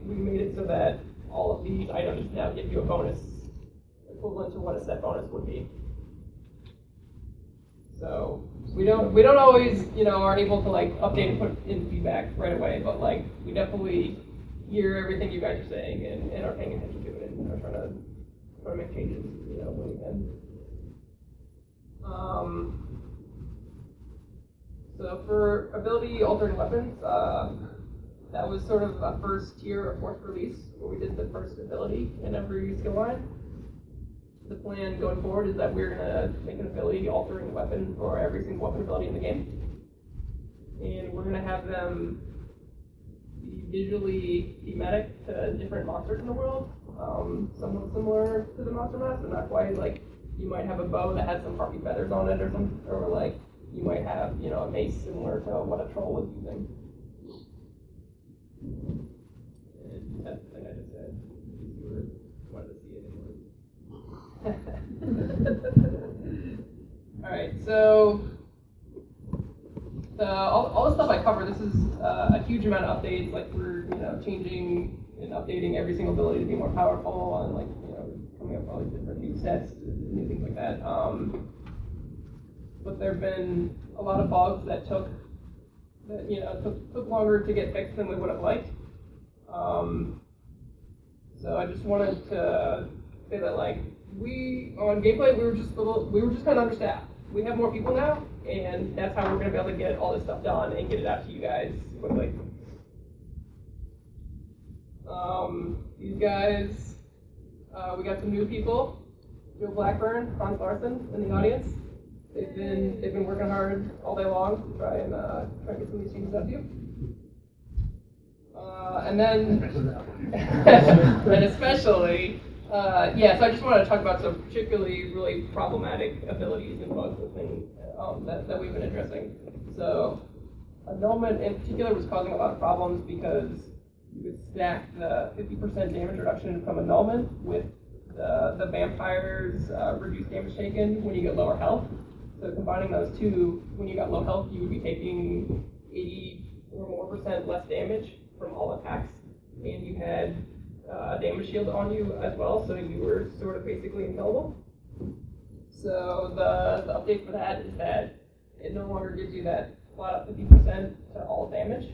we made it so that all of these items now give you a bonus equivalent to what a set bonus would be. So we don't always, are able to update and put in feedback right away, but we definitely hear everything you guys are saying and are paying attention to it and are trying to make changes, when we can. So for ability altering weapons, that was sort of a first tier of fourth release where we did the first ability in every skill line. The plan going forward is that we're going to make an ability altering weapon for every single weapon ability in the game. And we're going to have them be visually thematic to different monsters in the world. Somewhat similar to the monster mask, but not quite. You might have a bow that has some harpy feathers on it or something, or you might have, a mace similar to what a troll was using. And that's the thing I just said. If you wanted to see it anyway. Alright, so all the stuff I cover, this is a huge amount of updates. We're changing and updating every single ability to be more powerful, and coming up with all these different new sets, new things like that. But there have been a lot of bugs that took longer to get fixed than we would have liked. So I just wanted to say that on gameplay we were just kind of understaffed. We have more people now, and that's how we're going to be able to get all this stuff done and get it out to you guys quickly. These guys, we got some new people. Joe Blackburn, Hans Larson in the audience. They've been working hard all day long to try and get some of these changes out to you. And then, and especially, so I just wanted to talk about some particularly really problematic abilities and bugs and things that we've been addressing. So, annulment in particular was causing a lot of problems because you would stack the 50% damage reduction from annulment with the vampire's reduced damage taken when you get lower health. So combining those two, when you got low health, you would be taking 80 or more % less damage from all attacks, and you had a damage shield on you as well, so you were sort of basically unkillable. So the update for that is that it no longer gives you that flat out 50% to all damage.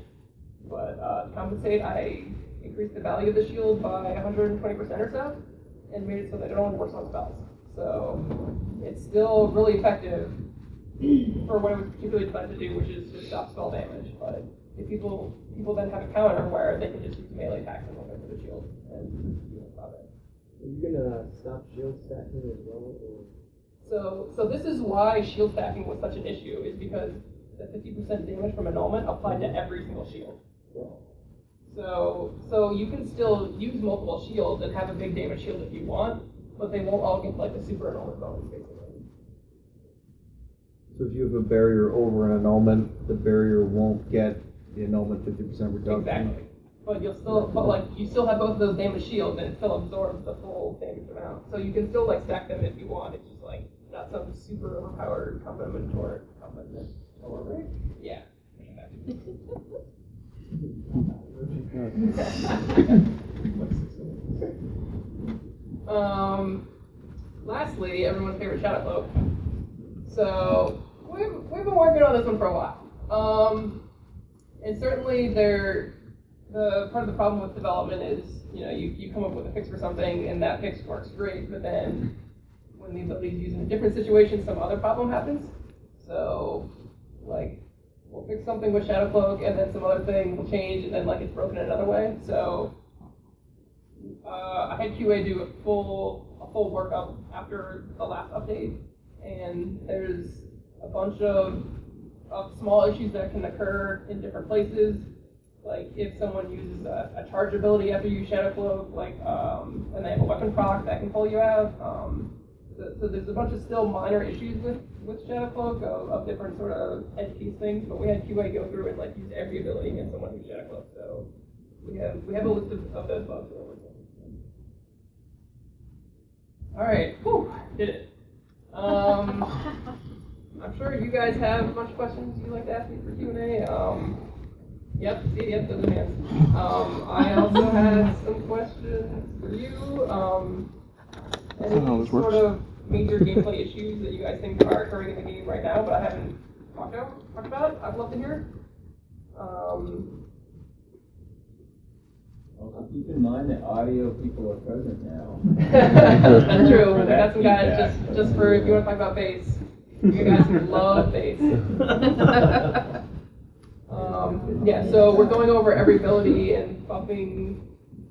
But to compensate, I increased the value of the shield by 120% or so, and made it so that it only works on spells. So it's still really effective for what it was particularly designed to do, which is to stop spell damage. But if people then have a counter where they can just use melee attacks and look for the shield and stop it. Are you gonna stop shield stacking as well? Or? So this is why shield stacking was such an issue, is because the 50% damage from annulment applied to every single shield. So you can still use multiple shields and have a big damage shield if you want, but they won't all get like the super annulment bonus basically. So if you have a barrier over an annulment, the barrier won't get the annulment 50% reduction. Exactly. But you still have both of those damage shields and it still absorbs the full damage amount. So you can still like stack them if you want. It's just like not some super overpowered combinatoric. Right? Yeah. Lastly, everyone's favorite shadow cloak. So we've been working on this one for a while. And certainly the part of the problem with development is, you come up with a fix for something and that fix works great, but then when the ability is used in a different situation, some other problem happens. So, like, we'll fix something with Shadow Cloak and then some other thing will change and then like it's broken another way. So I had QA do a full workup after the last update, and there's a bunch of small issues that can occur in different places. Like if someone uses a charge ability after you use Shadow Cloak, like and they have a weapon proc that can pull you out. So there's a bunch of still minor issues with Shadow Cloak of different sort of edge case things, but we had QA go through and like use every ability against someone who's Shadow Cloak. So we have a list of those bugs. All right, whew, did it. I'm sure you guys have a bunch of questions you'd like to ask me for Q&A. Yep, those are hands. I also had some questions for you. Any sort of major gameplay issues that you guys think are occurring in the game right now, but I haven't talked about? I'd love to hear. Also, keep in mind that audio people are present now. That's true. We got some guys just for if you want to talk about bass. You guys love bass. Yeah, so we're going over every ability and buffing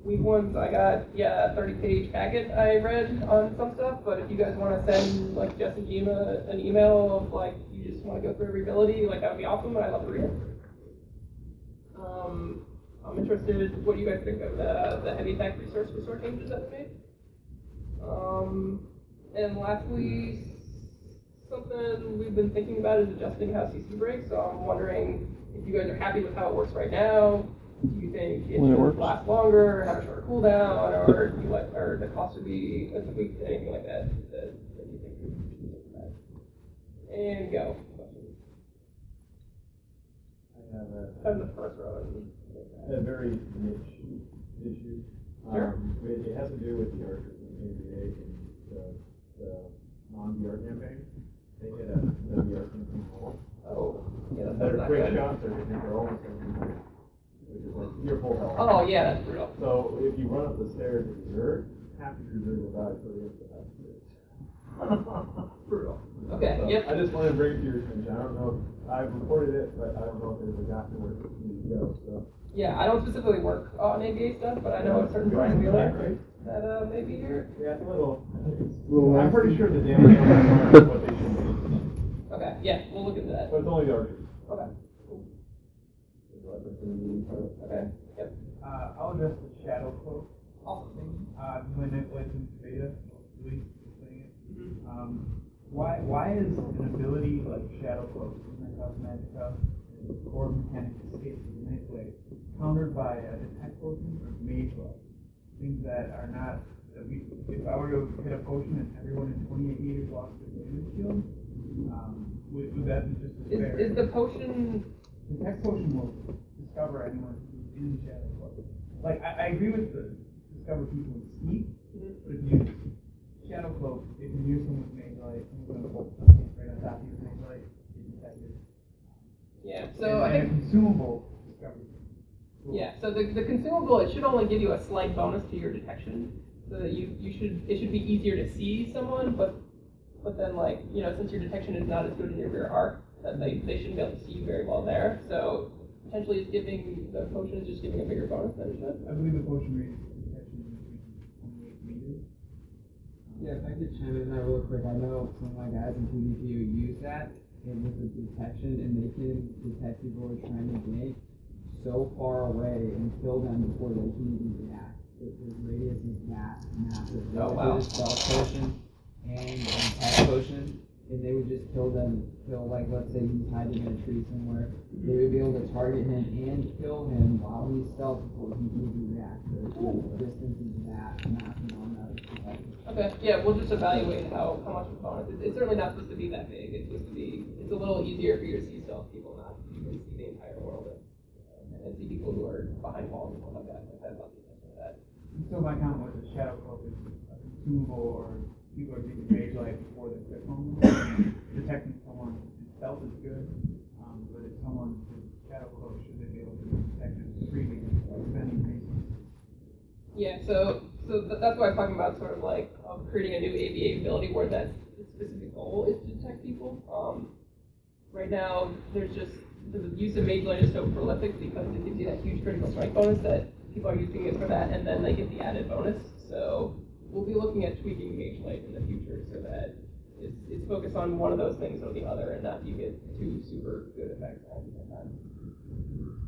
week ones. I got a 30-page packet I read on some stuff, but if you guys want to send like Jess and Jima an email of like you just want to go through every ability, like that would be awesome, and I'd love to read it. I'm interested in what you guys think of the heavy attack resource restore changes that we made. And lastly, something we've been thinking about is adjusting how CC breaks. So I'm wondering if you guys are happy with how it works right now. Do you think it should last longer, have a shorter cooldown, or do you like, or the cost would be tweaked, anything like that that you think we should look at? And go. I have Kind of the first row. a very niche issue. Sure. It has to do with the archers in AVA and the non-VR campaign. They hit the VR campaign wall. Oh, yeah, They're not quick good. shots, they're almost every which is like your full health. Oh, yeah, that's brutal. So if you run up the stairs at dessert, half of your dessert will die for the rest of the stairs. Brutal. Okay, So yep. I just wanted to bring it to your attention. I don't know if I've reported it, but I don't know if there's a gap where it needs to go. So Yeah, I don't specifically work on ABA stuff, but I know a certain Brian Wheeler that may be here. yeah, it's a little. I'm pretty sure the damage on is what they should be. Okay, yeah, we'll look into that. But it's only the archers. Okay. Cool. Okay, yep. I'll address the shadow cloak Awesome. thing. When it was in beta, release playing it. Mm-hmm. Why is an ability like shadow cloak, Magicka, core mechanic escape from manipulate, countered by a detect potion or mage blow? Things that are not. If I were to hit a potion and everyone in 28 meters lost their damage shield, would that be just as fair? Is the potion? The detect potion will discover anyone who's in the shadow cloak. Like I agree with the discover people with sneak, but if you use shadow cloak, if you use someone with mage light, someone's gonna bolt something right on top of you with mage light, get detected. Yeah. So I and a think, consumable discovery. yeah, so the consumable, it should only give you a slight bonus to your detection, so that it should be easier to see someone, but then like, you know, since your detection is not as good in your rear arc, that they shouldn't be able to see you very well there, so potentially it's giving, the potion is just giving a bigger bonus than it should. I believe the potion rate detection is between 28 meters. Yeah, if I could chime in there real quick, I know some of my guys in PvP who use that, and with the detection, and they can detect people who are trying to gank so far away and kill them before they can even react. The radius is that massive. They Oh, would wow. do the stealth potion and tech potion, and they would just kill like, let's say he's hiding in a tree somewhere, they would be able to target him and kill him while he's stealth before he can even react. The distance is that massive on that detection. Okay, yeah, we'll just evaluate how much of a bonus. It's certainly not supposed to be that big. It's supposed to be, it's a little easier for you to see stealth people, not you can see the entire world and see people who are behind walls and stuff like that. Like, that's not the intention of that. So my count was a shadow cloak is a consumable, or people are using rage light before the quick moment. Detecting someone in stealth is good, but if someone is shadow cloak, should they be able to detect them freely, spending resources? Yeah, so that's why I'm talking about sort of like creating a new ABA ability where that specific goal is to detect people. Right now, there's just the use of Mage Light is so prolific because it gives you that huge critical strike bonus that people are using it for that, and then they get the added bonus. So we'll be looking at tweaking Mage Light in the future so that it's focused on one of those things or the other, and not you get two super good effects all at the same time.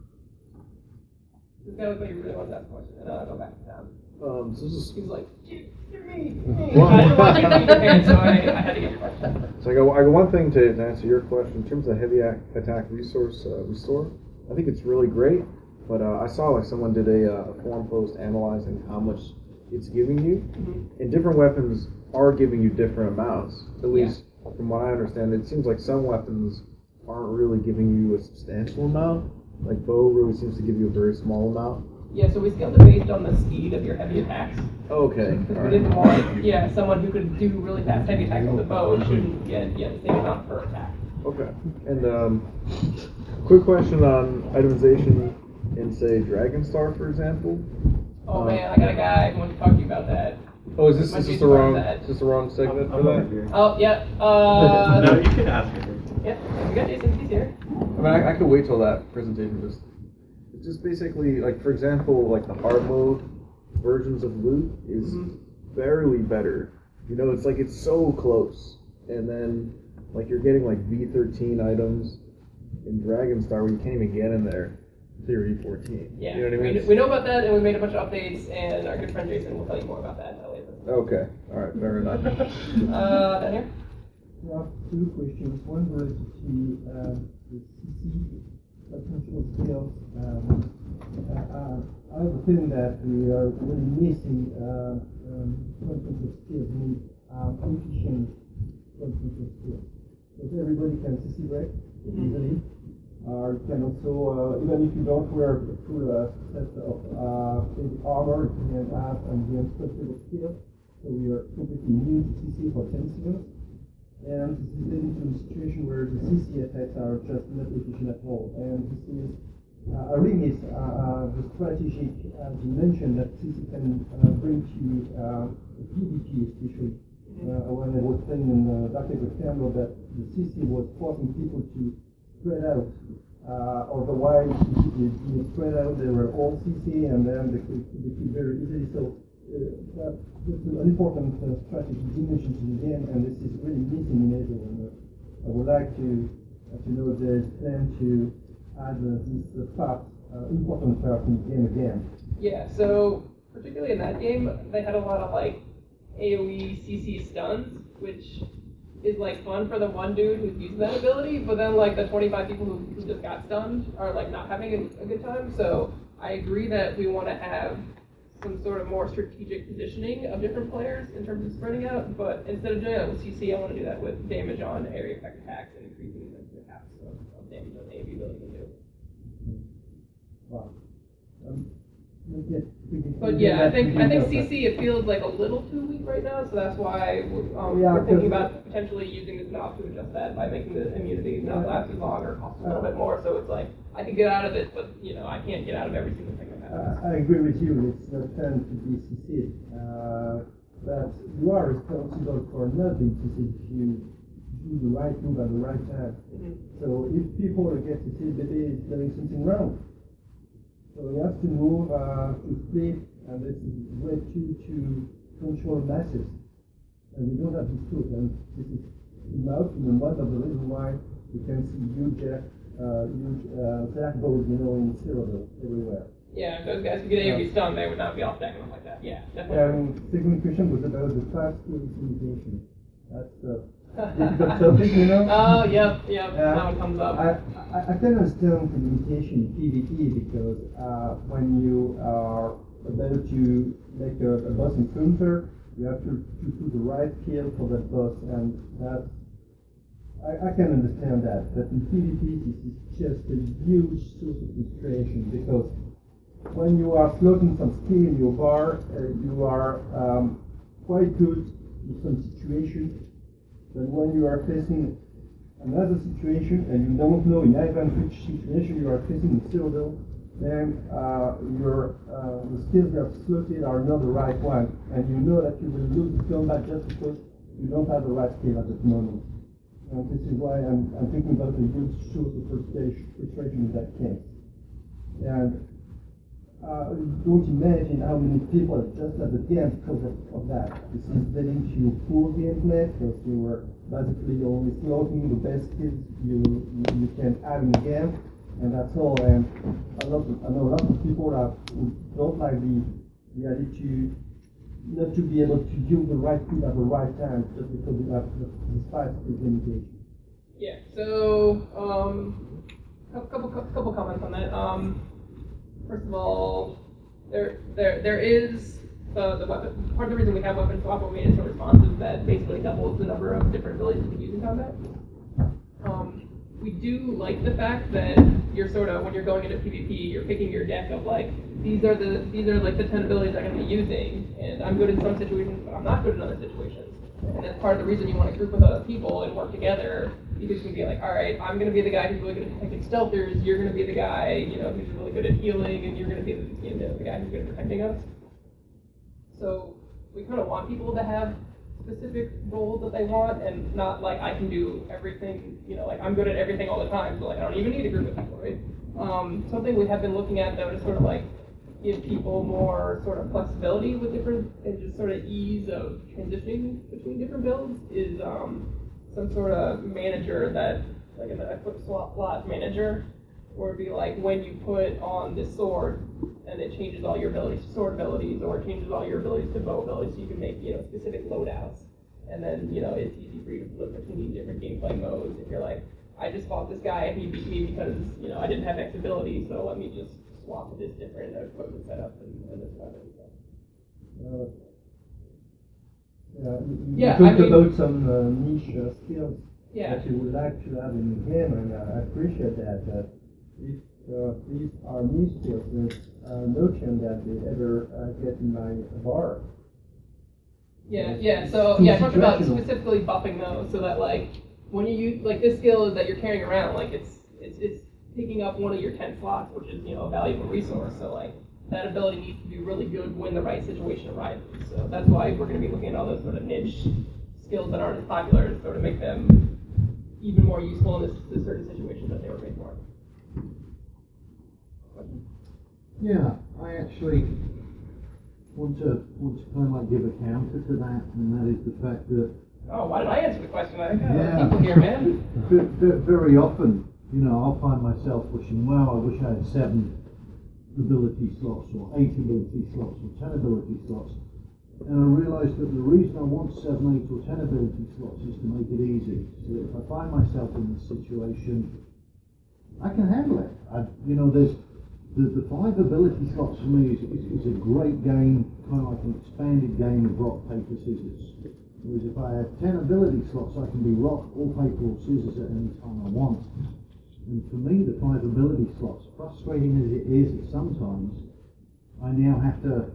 This guy looks like he really wants to ask a question, and then I'll go back to Tom. So this is, He was like, give me. Well- I didn't want you to be prepared, so I had to get your question. so I got one thing to answer your question in terms of heavy attack resource restore. I think it's really great, but I saw like someone did a forum post analyzing how much it's giving you, and different weapons are giving you different amounts. At least from what I understand, it seems like some weapons aren't really giving you a substantial amount. Like bow really seems to give you a very small amount. Yeah, so we scaled it based on the speed of your heavy attacks. Okay. Because we didn't want, someone who could do really fast heavy attacks with a bow shouldn't get the same amount per attack. Okay. And quick question on itemization in, say, Dragonstar, for example. Oh man, I got a guy who wants to talk to you about that. Oh, is this Might be the part of wrong that. is this the wrong segment for that? Oh, yeah, No, you can ask it. yeah, we got Jason, he's here. I mean, I could wait till that presentation. It's just basically like, for example, like the hard mode versions of loot is barely better. You know, it's like it's so close, and then like you're getting like V13 items in Dragonstar where you can't even get in there until you're E14. Yeah, You know what I mean? we know about that, and we made a bunch of updates, and our good friend Jason will tell you more about that later. Okay. All right. Fair enough. Down here? I have two questions. One related to the CC potential skills. I have a feeling that we are really missing potential skills. We need efficient potential skills. Because everybody can CC break easily. You can also, even if you don't wear the full set of basic armor, you can have the unstoppable skills. So we are completely immune to CC for 10 seconds. And this is leading to a situation where the CC effects are just not efficient at all. And this is a remiss the strategic dimension that CC can bring to PvP, especially. When I was playing in Dark Age of Camelot, that the CC was forcing people to spread out. Otherwise, if they spread out, they were all CC, and then they could very easily. So that's an important strategic dimension to the game, and this is really missing in everyone. I would like to know if there is plan to add this part, important part in the game again. Yeah, so particularly in that game, they had a lot of like AoE CC stuns, which is like fun for the one dude who's using that ability, but then like the 25 people who just got stunned are like not having a good time. So I agree that we want to have some sort of more strategic positioning of different players in terms of spreading out, but instead of doing that with CC, I want to do that with damage on area effect attacks and increasing the caps of damage on the AoE ability can do. Wow. But yeah, I think CC it feels like a little too weak right now, so that's why we're thinking about potentially using this knob to adjust that by making the immunity not last as long or cost a little bit more. So it's like I can get out of it, but I can't get out of every single thing that happens. I agree with you. It's not fun to be CC'd, but you are responsible for not being CC'd if you do the right move at the right time. So if people get CC'd, maybe it's doing something wrong. So you have to move to split, and this is way to control masses. And we don't have this tool, and this is, in my opinion, one of the reasons why you can see huge black balls, in Cyrodiil everywhere. Yeah, if those guys could get AV stun, they would not be off deck and like that. Yeah, definitely. And second question was about the fast itemization. That's difficult topic, Oh, yep, that one comes up. I can understand communication in PvP because when you are about to make a boss encounter, you have to put the right kill for that boss, and that I can understand that. But in PvP, this is just a huge source of frustration because when you are slotting some skill in your bar, you are quite good in some situations. But when you are facing another situation and you don't know in advance which situation you are facing in Cyrodiil, then the skills you have slotted are not the right one, and you know that you will lose the combat just because you don't have the right skill at that moment. And this is why I'm thinking about a huge source of frustration in that case. And don't imagine how many people have just left the game because of that. This is leading to poor gameplay because you were basically only slotting the best skills you can have in the game, and that's all. And I know a lot of people who don't like the attitude not to be able to use the right tool at the right time just because you have this fast limitation. Yeah. So a couple comments on that. First of all, there is the weapon. Part of the reason we have weapon swap when we instant response is that basically doubles the number of different abilities you can use in combat. We do like the fact that you're sort of, when you're going into PvP, you're picking your deck of like these are like the 10 abilities I'm going to be using, and I'm good in some situations, but I'm not good in other situations. And that's part of the reason you want to group with other people and work together, because you can be like, all right, I'm going to be the guy who's really good at detecting stealthers, you're going to be the guy, who's really good at healing, and you're going to be the guy who's good at protecting us. So we kind of want people to have specific roles that they want, and not like I can do everything, like I'm good at everything all the time, so like I don't even need a group of people, right? Something we have been looking at though to sort of like give people more sort of flexibility with different, and just sort of ease of transitioning between different builds is some sort of manager that, like an equip slot manager, where it'd be like when you put on this sword and it changes all your abilities to sword abilities, or it changes all your abilities to bow abilities, so you can make specific loadouts, and then it's easy for you to flip between these different gameplay modes. If you're like, I just fought this guy and he beat me because I didn't have X ability, so let me just swap to this different equipment setup and this weapon. You talked about some niche skills that you would like to have in the game, and I appreciate that. But if these are niche skills, there's no chance that they ever get in my bar. So I talked about specifically buffing those, so that like when you use like this skill that you're carrying around, like it's picking up one of your 10 slots, which is a valuable resource. So like that ability needs to be really good when the right situation arises. So that's why we're going to be looking at all those sort of niche skills that aren't as popular to sort of make them even more useful in this certain situations that they were made for. Yeah, I actually want to kind of like give a counter to that, and that is the fact that. Oh, why did I answer the question? I got people here, man. Very often, I'll find myself wishing, well, I wish I had 7 ability slots, or 8 ability slots, or 10 ability slots. And I realised that the reason I want 7, 8, or 10 ability slots is to make it easy. So if I find myself in this situation, I can handle it. There's the 5 ability slots for me is a great game, kind of like an expanded game of rock, paper, scissors. Whereas if I have 10 ability slots, I can be rock or paper or scissors at any time I want. And for me, the 5 ability slots, frustrating as it is at sometimes, I now have to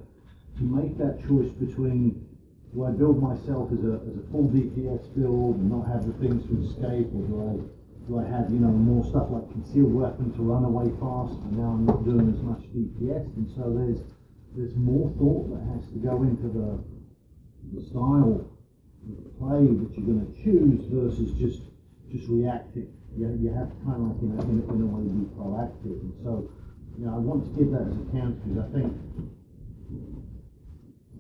make that choice between, do I build myself as a full DPS build and not have the things to escape, or do I have, you know, more stuff like concealed weapon to run away fast, and now I'm not doing as much DPS, and so there's more thought that has to go into the style of play that you're going to choose versus just reacting. You have to kind of like in a way be proactive, and so, you know, I want to give that as a counter because I think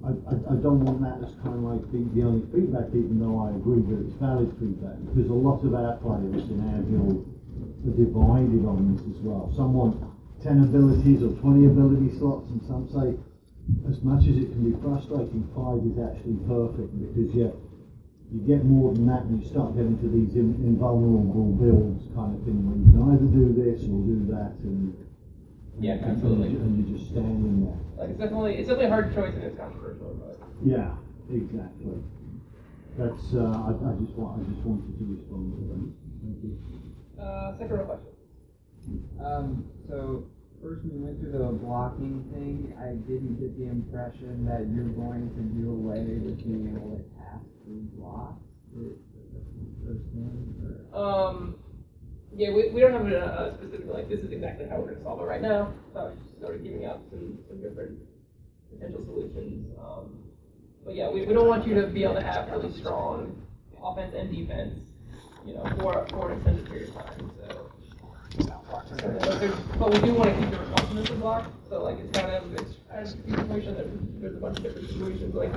I don't want that as kind of like the only feedback, even though I agree that it's valid feedback, because a lot of our players in our guild are divided on this as well. Some want 10 abilities or 20 ability slots, and some say, as much as it can be frustrating, 5 is actually perfect, because you get more than that and you start getting to these invulnerable builds kind of thing, where you can either do this or do that, and yeah, absolutely. And you're just standing there. Like it's definitely a hard choice and it's controversial, but yeah, exactly. That's I just wanted to respond to that. Thank you. Second row question. So first when you went through the blocking thing, I didn't get the impression that you're going to do away with being able to pass through blocks. First thing, or? Yeah, we don't have a specific, like, this is exactly how we're going to solve it right now. So I was just sort of giving out some different potential solutions. But yeah, we don't want you to be able to have really strong offense and defense, you know, for an extended period of time. But we do want to keep the responsiveness of block. So like it's kind of a situation that there's a bunch of different situations. Like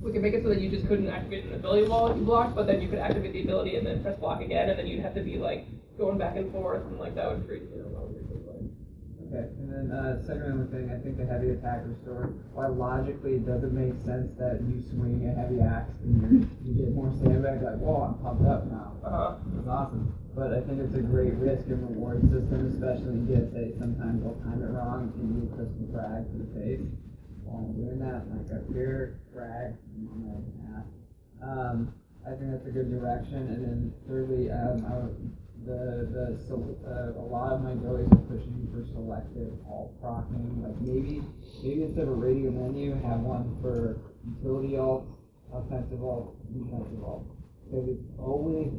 we can make it so that you just couldn't activate an ability while you blocked, but then you could activate the ability and then press block again, and then you'd have to be like going back and forth, and like that would create, you know, a lot of weird things. Okay, and then second thing, I think the heavy attack restore. Why logically does it make sense that you swing a heavy axe and you get more sandbag? Like, whoa, I'm pumped up now. That's awesome. But I think it's a great risk and reward system, especially in DSA. Sometimes I'll time it wrong and do a crystal frag to the face. While I'm doing that, like up here, frag, and on my path. I think that's a good direction. And then thirdly, a lot of my goalies are pushing for selective alt procking. Like maybe instead of a radio menu, have one for utility alt, offensive alt, defensive alt. Because it's always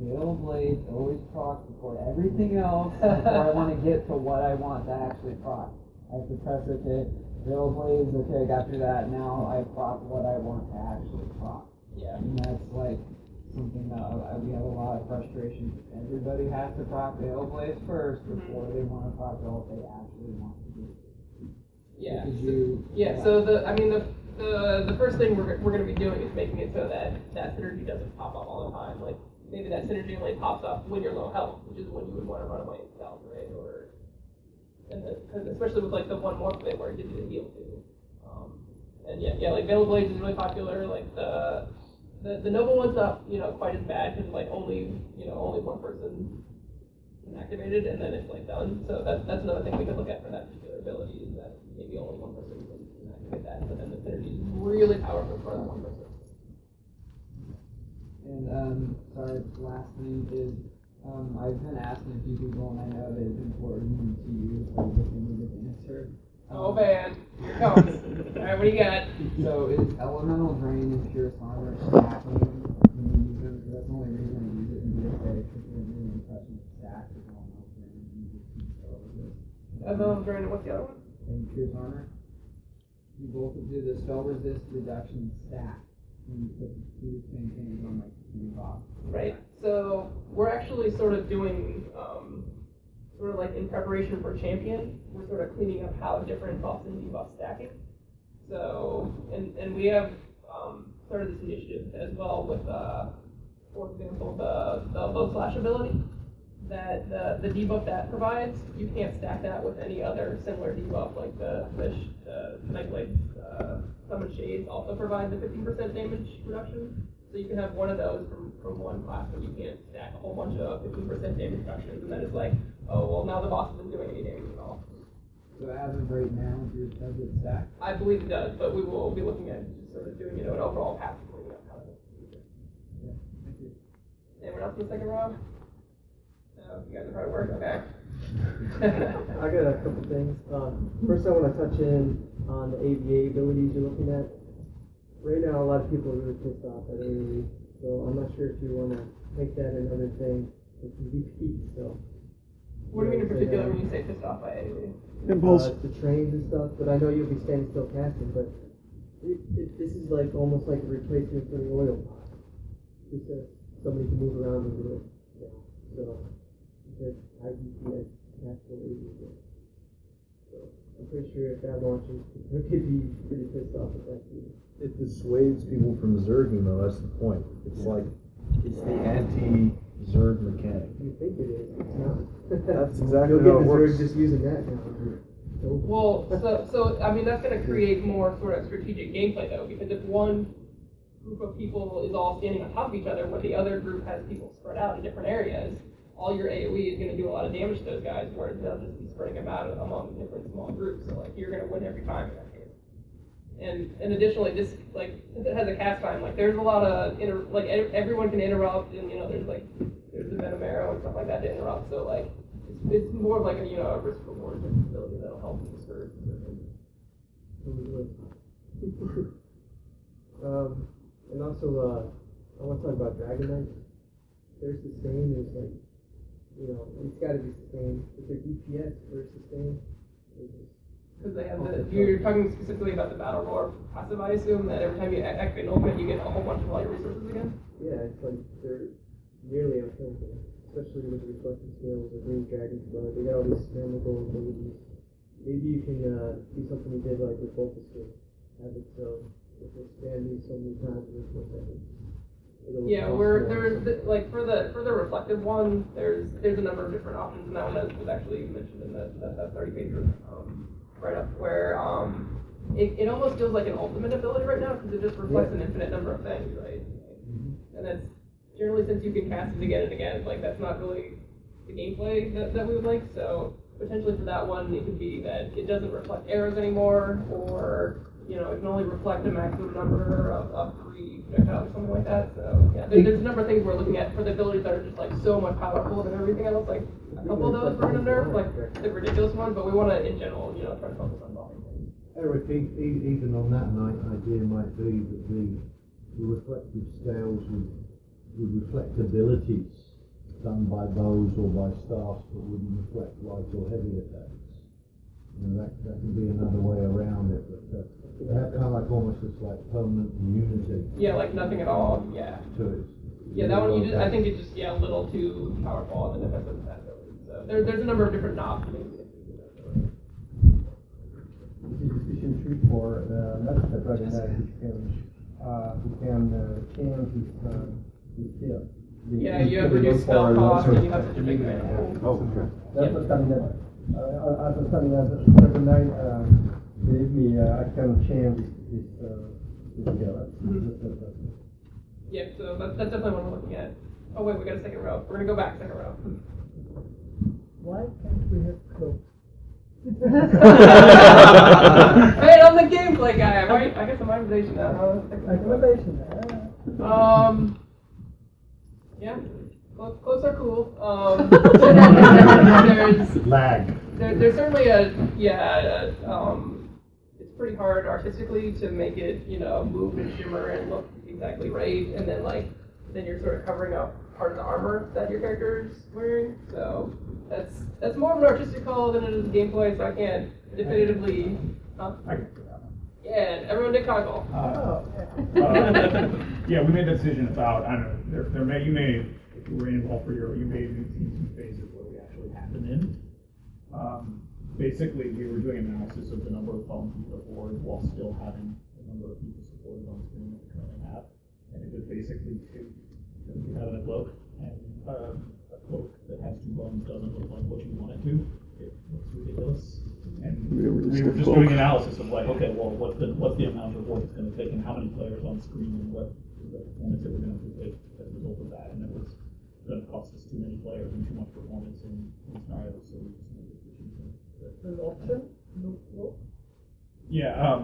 Veil Blades, always proc before everything else, before I want to get to what I want to actually proc. I have to press okay, Veil Blades, okay, I got through that, now I proc what I want to actually proc. Yeah. And that's like something that we have a lot of frustration. Everybody has to proc Veil Blades first before they want to proc all they actually want to do. Yeah. Yeah. So the first thing we're going to be doing is making it so that synergy doesn't pop up all the time. Like maybe that synergy only pops up when you're low health, which is when you would want to run away in stealth, right? Because especially with like the one more play where it gives you the heal too. And yeah, like Veil Blades is really popular. Like the Noble one's not, you know, quite as bad because like only one person can activate it and then it's like done. So that's another thing we could look at for that particular ability is that maybe only one person can activate that, but then the synergy is really powerful for that one person. And sorry, last thing is I've been asking a few people and I know that it's important to you for the definitive answer. Oh man, here it comes. Alright, what do you got? So is Elemental Drain and Pure Armor stacking when you use them? Because that's the only reason I use it in DSA, because you're really impression it's stacked with Elemental Drain and you just keep over this. Elemental Drain and what's the other one? And Pure Armor. You both do the spell resist reduction stack. And you put the two same things on like the box. Right. So we're actually sort of doing sort of like in preparation for champion, we're sort of cleaning up how different buffs and debuffs stacking. So and we have started this initiative as well with for example the low slash ability that the debuff that provides, you can't stack that with any other similar debuff like the Nightblade Summon Shades also provide the 15% damage reduction. So you can have one of those from one class, but you can't stack a whole bunch of 15% damage reductions, and then it's like, oh well, now the boss isn't doing any damage at all. So as of right now, does it stack? I believe it does, but we will be looking at sort of doing, you know, an overall path to cleaning up how to do it. Yeah, thank you. Anyone else in the second row? No, you guys are hard work. Okay. I got a couple things. First, I want to touch in on the ABA abilities you're looking at. Right now, a lot of people are really pissed off at ABA, so I'm not sure if you want to make that another thing with PvP. So. What do you mean in particular when you say pissed off by ABA? Impulse. The trains and stuff, but I know you'll be standing still casting, but this is like almost like a replacement for the oil pod. Just so somebody can move around and do it. Yeah. So, the IDPS tactical ABA. So, I'm pretty sure if that launches, we could be pretty pissed off at that too. It dissuades people from zerging, though. That's the point. It's like it's the anti-zerg mechanic. You think it is? It's not. That's exactly You'll how it get the works. Zerg just using that now. Well, so I mean that's going to create more sort of strategic gameplay though, because if one group of people is all standing on top of each other, when the other group has people spread out in different areas, all your AOE is going to do a lot of damage to those guys, whereas they'll just be spreading them out among different small groups. So like you're going to win every time in that case. And additionally, this like since it has a cast time, like there's a lot of everyone can interrupt, and there's the venom arrow and stuff like that to interrupt. So like it's more of like a a risk reward ability that'll help discourage. And also, I want to talk about Dragon Knight. Their sustain is like, it's got to be sustained. If their DPS for sustain, because they have you're talking specifically about the battle roar passive, I assume, that every time you activate an ultimate, you get a whole bunch of all your resources again? Yeah, it's like they're nearly unkillable, especially with the reflective scales or green dragon's blood. They got all these spammable abilities. Maybe you can do something you did like with Volcus, have it so if they spam these so many times in 4 seconds. Yeah, like for the reflective one, there's a number of different options, and that one was actually mentioned in that 30-pager write-up, where it almost feels like an ultimate ability right now because it just reflects an infinite number of things, right? And that's generally, since you can cast it again and again, like that's not really the gameplay that we would like. So potentially for that one, it could be that it doesn't reflect arrows anymore, or it can only reflect a maximum number of 3 projectiles or something like that. So yeah, there's a number of things we're looking at for the abilities that are just like so much powerful than everything else. Like a couple of those we're gonna nerf, like the ridiculous ones, but we want to, in general, try to focus on buffing things. Eric, even on that night, idea might be that the reflective scales would reflect abilities done by bows or by staffs, but wouldn't reflect light or heavy attacks. That can be another way around it, but they have kind of like almost this like permanent immunity. Yeah, like nothing at all. Yeah. To it. Yeah, that one. I think it's just a little too powerful on the defensive side. So there's a number of different knobs. This is decision tree for not the Dragon Knight, who can change his skill. Yeah, you have reduced spell cost, and you have such a big mana pool. Oh, okay. That's what's coming up. As a starting as a Dragon Knight, believe me, I can change his skill. Yeah, so that's definitely what we're looking at. Oh wait, we got a second row. We're gonna go back second row. Why can't we have cloaks? Hey, I'm the gameplay guy. I get some itemization now. Yeah, cloaks are cool. There's lag. There's certainly it's pretty hard artistically to make it, move and shimmer and look exactly right, and then you're sort of covering up part of the armor that your character is wearing. So that's more of an artistic call than it is gameplay. So I can't definitively. Yeah, everyone did Coggle. Yeah, we made that decision about, I don't know, you may, if you were involved you may have seen some phases where we actually had them in. Basically, we were doing analysis of the number of phones we could afford while still having the number of people supported on screen that we currently have. And it was basically 2. You have a cloak, and a cloak that has 2 bones doesn't look like what you want it to. It looks ridiculous. And we were just doing analysis of okay, well, what's the amount of work it's going to take, and how many players on screen, and what the performance that we're going to take as a result of that. And it was going to cost us too many players and too much performance in scenarios, so we just made the decision to. An option? No. Yeah,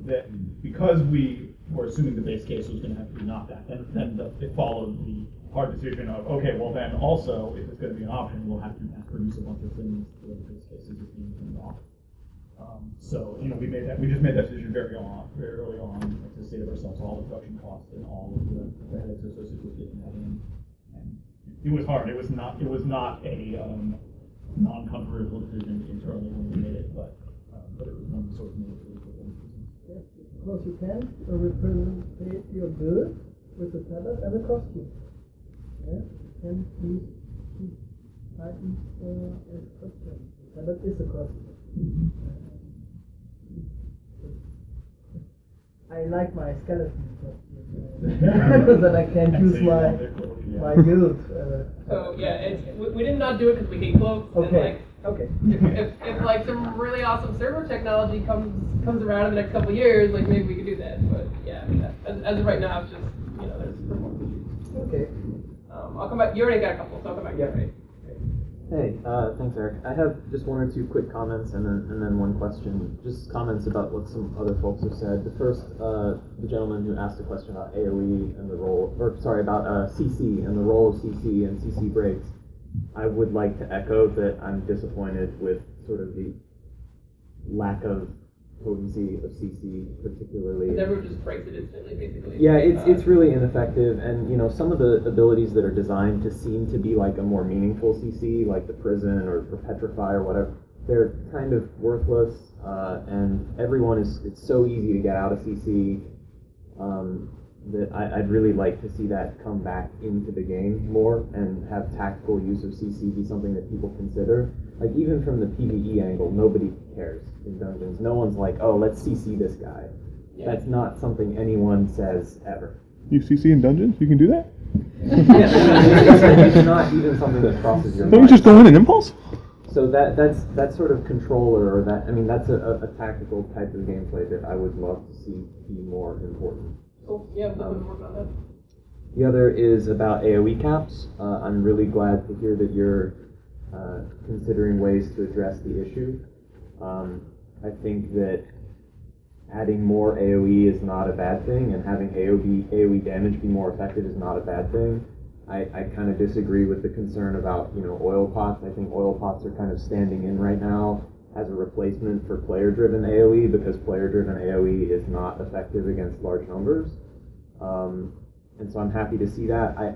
that because we were assuming the base case was going to have to be not that, then it followed the hard decision of, okay, well then also, if it's gonna be an option, we'll have to mass produce a bunch of things for those cases of being turned off. So, we just made that decision very early on, to save ourselves all the production costs and all of the headaches associated with getting that in. And it was hard. It was not a non-controversial decision internally when we made it, but it was one sort of made it really quick. Yes, because you can represent your bird with a feather and a costume. Yeah, you can use items as costume. The feather is a costume. I like my skeleton costume. Then I can use my build. So yeah, we did not do it because we hate cloaks. Okay. And, okay. If like some really awesome server technology comes around in the next couple of years, like maybe we could do that. But yeah, I mean, as of right now, it's just there's performance issues. Okay. I'll come back. You already got a couple, so I'll come back. Yeah. Right. Hey, thanks, Eric. I have just one or two quick comments and then one question. Just comments about what some other folks have said. The first, the gentleman who asked a question about AOE and the role, about CC and the role of CC and CC breaks. I would like to echo that I'm disappointed with sort of the lack of potency of CC, particularly. Because everyone just breaks it instantly, basically. Yeah, it's really ineffective, and some of the abilities that are designed to seem to be like a more meaningful CC, like the prison or petrify or whatever, they're kind of worthless, and it's so easy to get out of CC that I'd really like to see that come back into the game more and have tactical use of CC be something that people consider. Like, even from the PvE angle, nobody cares in Dungeons. No one's like, oh, let's CC this guy. Yeah. That's not something anyone says ever. You CC in Dungeons? You can do that? Yeah, it's not even something that crosses your mind. Don't you just go in and impulse? So that's sort of controller, or that's a tactical type of gameplay that I would love to see be more important. Cool. Yeah, we'll work on that. The other is about AoE caps. I'm really glad to hear that you're considering ways to address the issue. I think that adding more AoE is not a bad thing, and having AoE damage be more effective is not a bad thing. I kind of disagree with the concern about oil pots. I think oil pots are kind of standing in right now as a replacement for player-driven AoE, because player-driven AoE is not effective against large numbers. And so I'm happy to see that. I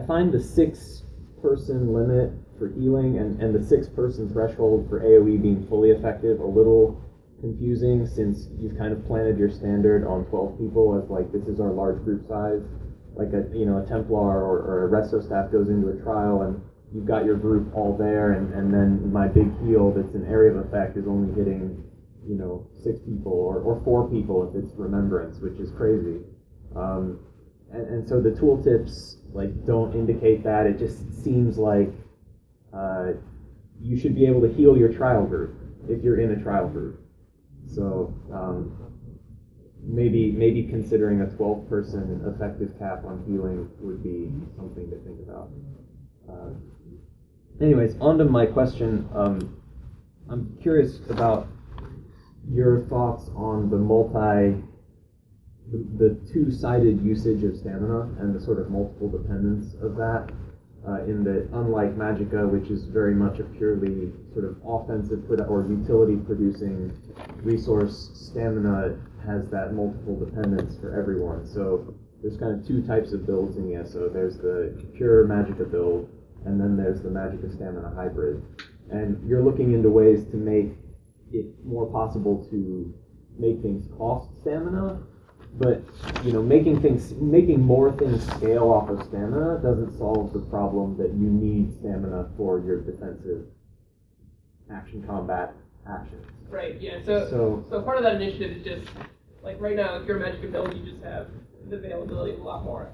find the 6-person limit for healing and the 6-person threshold for AoE being fully effective a little confusing, since you've kind of planted your standard on 12 people as like, this is our large group size. Like a Templar or a Resto staff goes into a trial and you've got your group all there, and then my big heal that's an area of effect is only hitting 6 people or 4 people if it's remembrance, which is crazy. And so the tooltips don't indicate that. It just seems like you should be able to heal your trial group if you're in a trial group. So maybe considering a 12-person effective cap on healing would be something to think about. Anyways, on to my question. I'm curious about your thoughts on the two-sided usage of stamina and the sort of multiple dependence of that. In that, unlike Magicka, which is very much a purely sort of offensive or utility-producing resource, stamina has that multiple dependence for everyone. So there's kind of 2 types of builds in ESO. There's the pure Magicka build, and then there's the Magicka Stamina hybrid. And you're looking into ways to make it more possible to make things cost stamina, but making more things scale off of stamina doesn't solve the problem that you need stamina for your defensive action combat actions. Right. Yeah. So part of that initiative is just like right now, if you're a Magicka build, you just have the availability of a lot more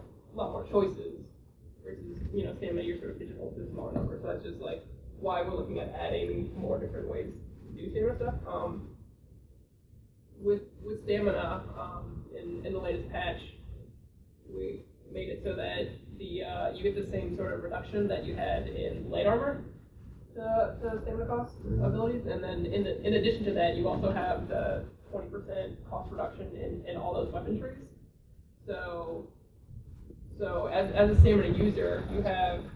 choices versus stamina. You're sort of pigeonholed to a smaller number. So that's just like why we're looking at adding more different ways to do stamina stuff. With stamina, in the latest patch, we made it so that you get the same sort of reduction that you had in light armor to stamina cost abilities, and then in addition to that, you also have the 20% cost reduction in all those weapon trees. So So as a stamina user, you can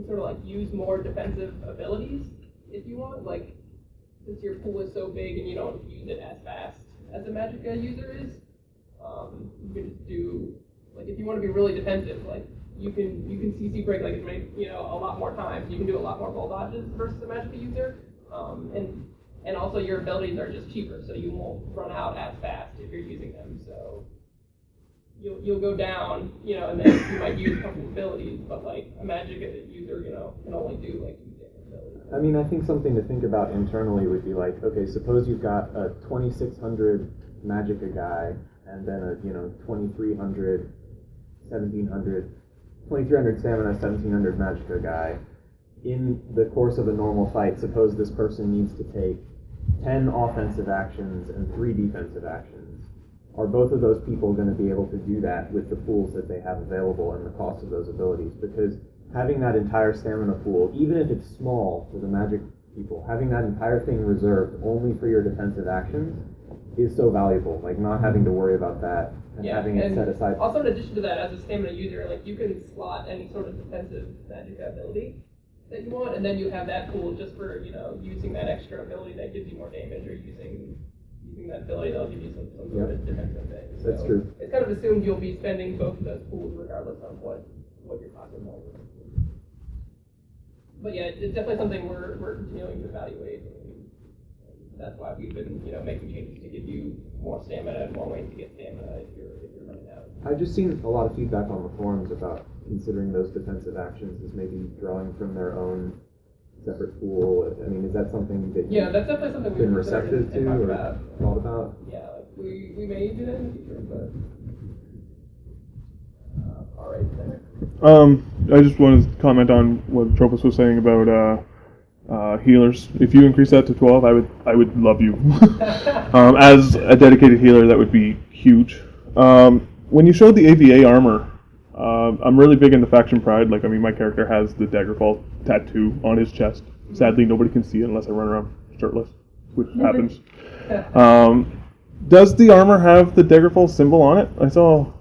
sort of like use more defensive abilities if you want. Like, since your pool is so big and you don't use it as fast as a Magicka user is, you can just do, like, if you want to be really defensive, like, you can CC break like as many, a lot more times. You can do a lot more ball dodges versus a Magicka user, and also your abilities are just cheaper, so you won't run out as fast if you're using them. So you'll go down, and then you might use a couple abilities, but like a Magicka user, can only do like 2 different abilities. I mean, I think something to think about internally would be like, okay, suppose you've got a 2600 Magicka guy, and then a 2300, 1700, 2300 stamina, 1700 Magicka guy. In the course of a normal fight, suppose this person needs to take 10 offensive actions and 3 defensive actions. Are both of those people going to be able to do that with the pools that they have available and the cost of those abilities? Because having that entire stamina pool, even if it's small for the magic people, having that entire thing reserved only for your defensive actions is so valuable. Like, not having to worry about that and having it set aside. Also, in addition to that, as a stamina user, like, you can slot any sort of defensive Magicka ability that you want, and then you have that pool just for, using that extra ability that gives you more damage, or using that ability that'll give you some sort of defensive thing. So that's true. It's kind of assumed you'll be spending both of those pools regardless of what your class is. But yeah, it's definitely something we're continuing to evaluate. And that's why we've been, making changes to give you more stamina and more ways to get stamina if you're running out. I've just seen a lot of feedback on the forums about considering those defensive actions as maybe drawing from their own separate pool. I mean, is that something that that's definitely something we've been receptive to or thought about? Yeah, like we may do that in the future, but all right there. I just wanted to comment on what Tropos was saying about healers. If you increase that to 12, I would love you. As a dedicated healer, that would be huge. When you showed the AVA armor, I'm really big into faction pride. Like, I mean, my character has the Daggerfall tattoo on his chest. Sadly, nobody can see it unless I run around shirtless, which happens. Does the armor have the Daggerfall symbol on it? I saw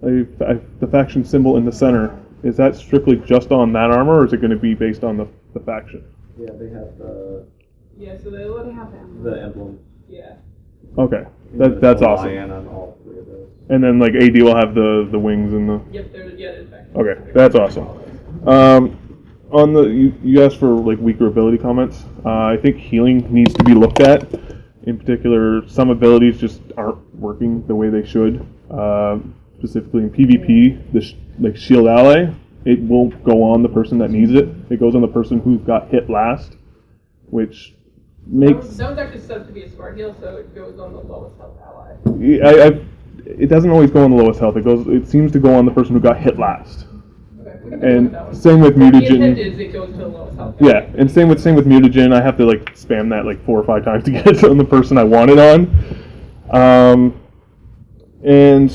the faction symbol in the center. Is that strictly just on that armor, or is it going to be based on the faction? Yeah, they have the so they have the emblem. Yeah. Okay, that's awesome. Lion on all 3 of those. And then like AD will have the wings and the. Yep, there's faction. Okay, that's awesome. On the you asked for like weaker ability comments. I think healing needs to be looked at. In particular, some abilities just aren't working the way they should. Specifically in PvP, like Shield Ally, it won't go on the person that needs it. It goes on the person who got hit last, which makes... That was actually set up to be a smart heal, so it goes on the lowest health ally. It doesn't always go on the lowest health. It seems to go on the person who got hit last. Okay, and same with mutagen. The intent is it goes to the lowest health. Yeah, and same with mutagen. I have to like spam that like 4 or 5 times to get it on the person I want it on. And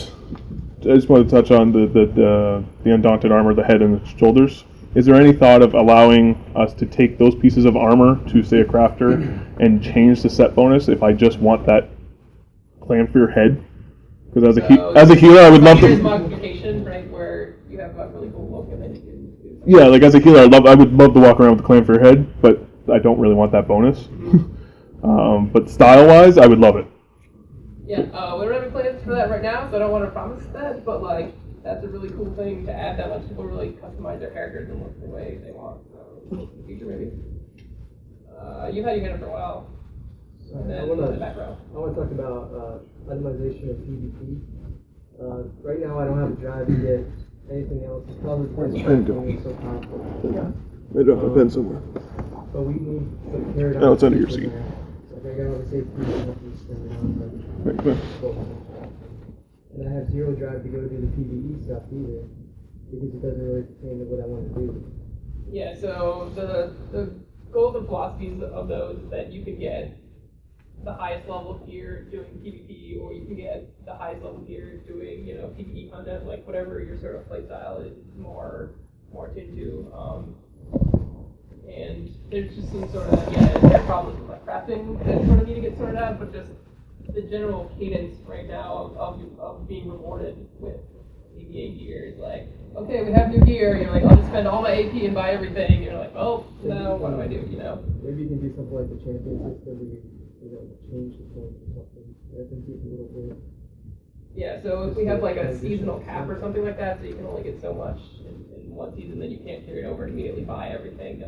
I just want to touch on the Undaunted armor, the head and the shoulders. Is there any thought of allowing us to take those pieces of armor to, say, a crafter and change the set bonus if I just want that clan for your head? Because as a healer, I would love to. Modification, right, where you have a really cool look and then you can. Yeah, like as a healer, I would love to walk around with the clan for your head, but I don't really want that bonus. But style-wise, I would love it. Yeah, we don't have any plans for that right now, so I don't want to promise that, but like, that's a really cool thing to add that much people really customize their characters and look the way they want. So, in the future, maybe. You've had your hand up for a while. And then in the back row. I want to talk about itemization of PvP. Right now, I don't have a drive to get anything else. It's probably because it's so powerful. I don't have a pen somewhere. But we need some paradigm. Oh, it's under your seat. So I got all the safety and Right, come and I have 0 drive to go do the PvE stuff either, because it doesn't really pertain to what I want to do. Yeah, so the goals and philosophies of those is that you can get the highest level of gear doing PvP, or you can get the highest level of gear doing, PvE content, like whatever your sort of play style is more attuned to. And there's just some sort of, problems with like crafting that sort of need to get sorted out, but just the general cadence right now of being rewarded with AVA gear. It's like, okay, we have new gear. And you're like, I'll just spend all my AP and buy everything. And you're like, oh, no, what do I do? You know? Maybe you can do something like the champion system where you change the points or something. I think it's a little bit. Yeah, so if we have like a seasonal cap or something like that, so you can only get so much in one season, then you can't carry it over and immediately buy everything.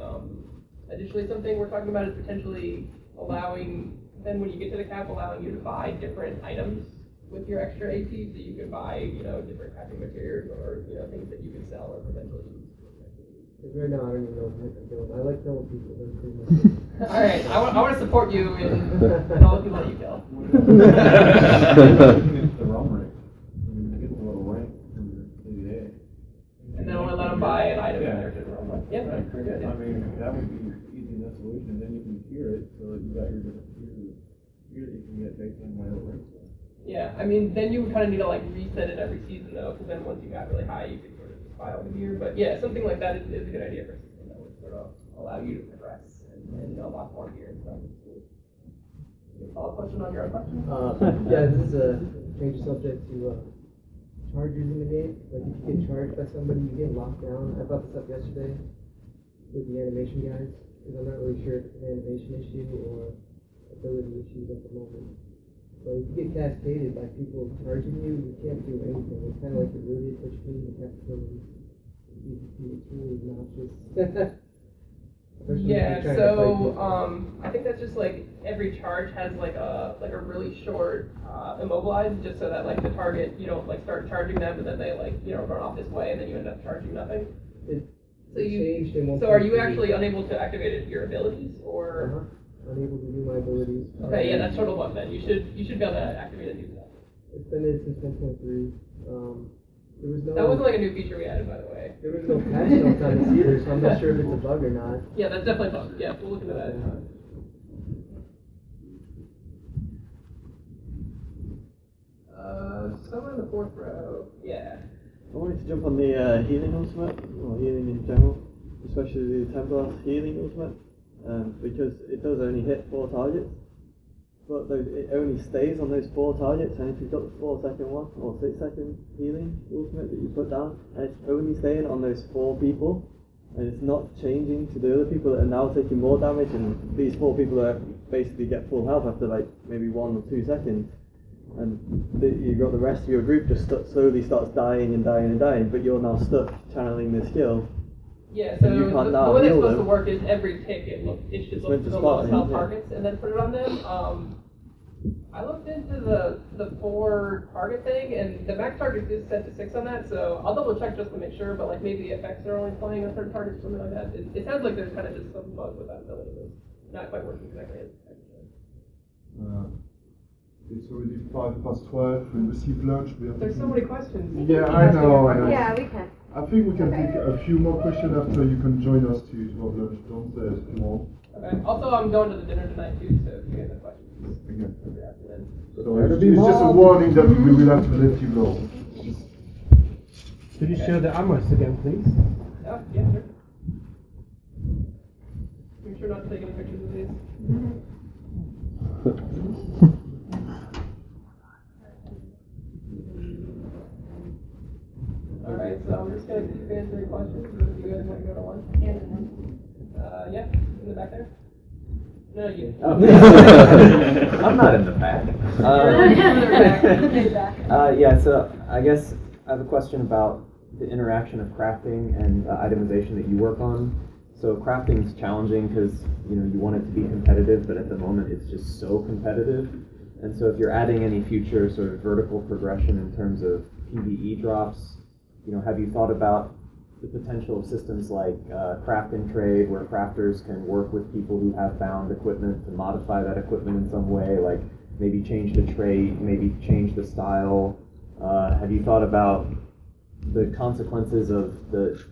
Additionally, something we're talking about is potentially allowing, then when you get to the cap, allowing you to buy different items with your extra AP, so you can buy, different crafting materials or, things that you can sell or potentially use. Because right now, I don't even know what the heck I'm doing. I like killing people. That's pretty much it. All right, I want to support you in all the people that you kill. It's the realm rank. You get the little rank from your ADA. And then only let them buy an item in Yeah. there to roll. Like, yeah, that's pretty good. I mean, that would be easy enough solution, and then you can tier it so that you got your different tier that you can get based on whatever rank you are. Yeah, I mean, then you would kind of need to like reset it every season though, because then once you got really high, you could sort of just buy all the gear. But yeah, something like that is a good idea for a system that would sort of allow you to progress and unlock more gear and stuff. Follow-up question on your own question? Yeah, this is a change the subject to chargers in the game. Like if you get charged by somebody, you get locked down. I brought this up yesterday with the animation guys, because I'm not really sure if it's an animation issue or ability issues at the moment. But if you get cascaded by people charging you, you can't do anything. It's kind of like the really push me the capabilities. It's really obnoxious. Especially if Yeah, you're trying to fight so people. I think that's just like every charge has like a really short immobilize, just so that like the target, you don't like start charging them and then they like run off this way and then you end up charging nothing. So Changed in so are you actually unable to activate your abilities or? Unable to do my abilities. Okay, yeah, that's total bug then. You should be able to activate and do that. It's been in since 1.3. There was no. That wasn't like a new feature we added, by the way. There was no patch notes on this either, so I'm not sure if it's a bug or not. Yeah, that's definitely a bug. Yeah, we'll look into that. Somewhere in the fourth row. Yeah. I wanted to jump on the healing ultimate, or healing in general, especially the Templar healing ultimate, because it does only hit 4 targets, but it only stays on those 4 targets, and if you've got the 4-second one, or 6-second healing ultimate that you put down, and it's only staying on those 4 people, and it's not changing to the other people that are now taking more damage, and these 4 people that basically get full health after like maybe 1 or 2 seconds, and you've got the rest of your group just slowly starts dying and dying and dying, but you're now stuck channeling the skill. Yeah, so and you can't the now way it's heal supposed them. to work is every tick it should look for the lowest health targets and then put it on them. I looked into the 4 target thing, and the max target is set to 6 on that, so I'll double check just to make sure, but like maybe the effects are only playing on certain targets or something like that. It sounds like there's kind of just some bug with that ability, but it's not quite working exactly as expected. It's already 12:05. We receive lunch. We have There's so many questions. Yeah, I know. Yeah, we can. I think we can take a few more questions after you can join us to have lunch downstairs if you want. Okay. Also, I'm going to the dinner tonight too, so if you guys have questions. Okay. So it's just a warning that we will have to let you go. Could you show the armors again, please? Yeah, sure. Make sure not to take any pictures of these. Alright, so I'm just going to keep answering questions. If you guys want to go to lunch? Yeah, in the back there. No, you. I'm not in the back. Yeah, so I guess I have a question about the interaction of crafting and itemization that you work on. So crafting is challenging because you want it to be competitive, but at the moment it's just so competitive. And so if you're adding any future sort of vertical progression in terms of PvE drops, have you thought about the potential of systems like craft and trade, where crafters can work with people who have bound equipment to modify that equipment in some way, like maybe change the trait, maybe change the style? Have you thought about the consequences of the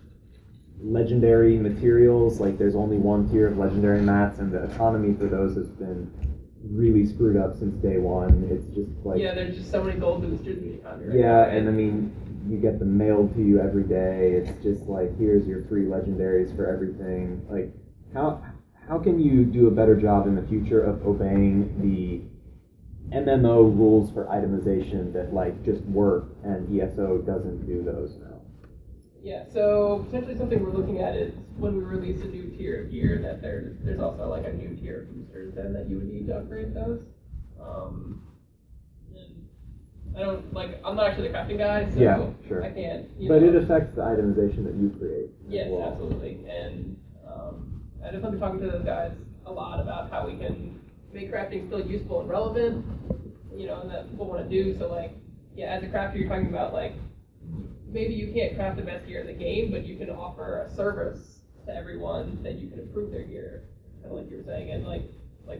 legendary materials? Like there's only one tier of legendary mats, and the economy for those has been really screwed up since day one. It's just like... Yeah, there's just so many gold boosters in the economy right Yeah, now. and I mean, you get them mailed to you every day. It's just like, here's your free legendaries for everything. Like, how can you do a better job in the future of obeying the MMO rules for itemization that like just work, and ESO doesn't do those now. Yeah, so potentially something we're looking at is when we release a new tier of gear, that there's also like a new tier of boosters then that you would need to upgrade those. And I don't like I'm not actually the crafting guy, so Yeah, sure. I can't. But it affects the itemization that you create. Yes, as well. absolutely. And I definitely been talking to those guys a lot about how we can make crafting still useful and relevant, you know, and that people want to do. So like, yeah, as a crafter, you're talking about like, maybe you can't craft the best gear in the game, but you can offer a service to everyone that you can improve their gear, kind of like you were saying. And like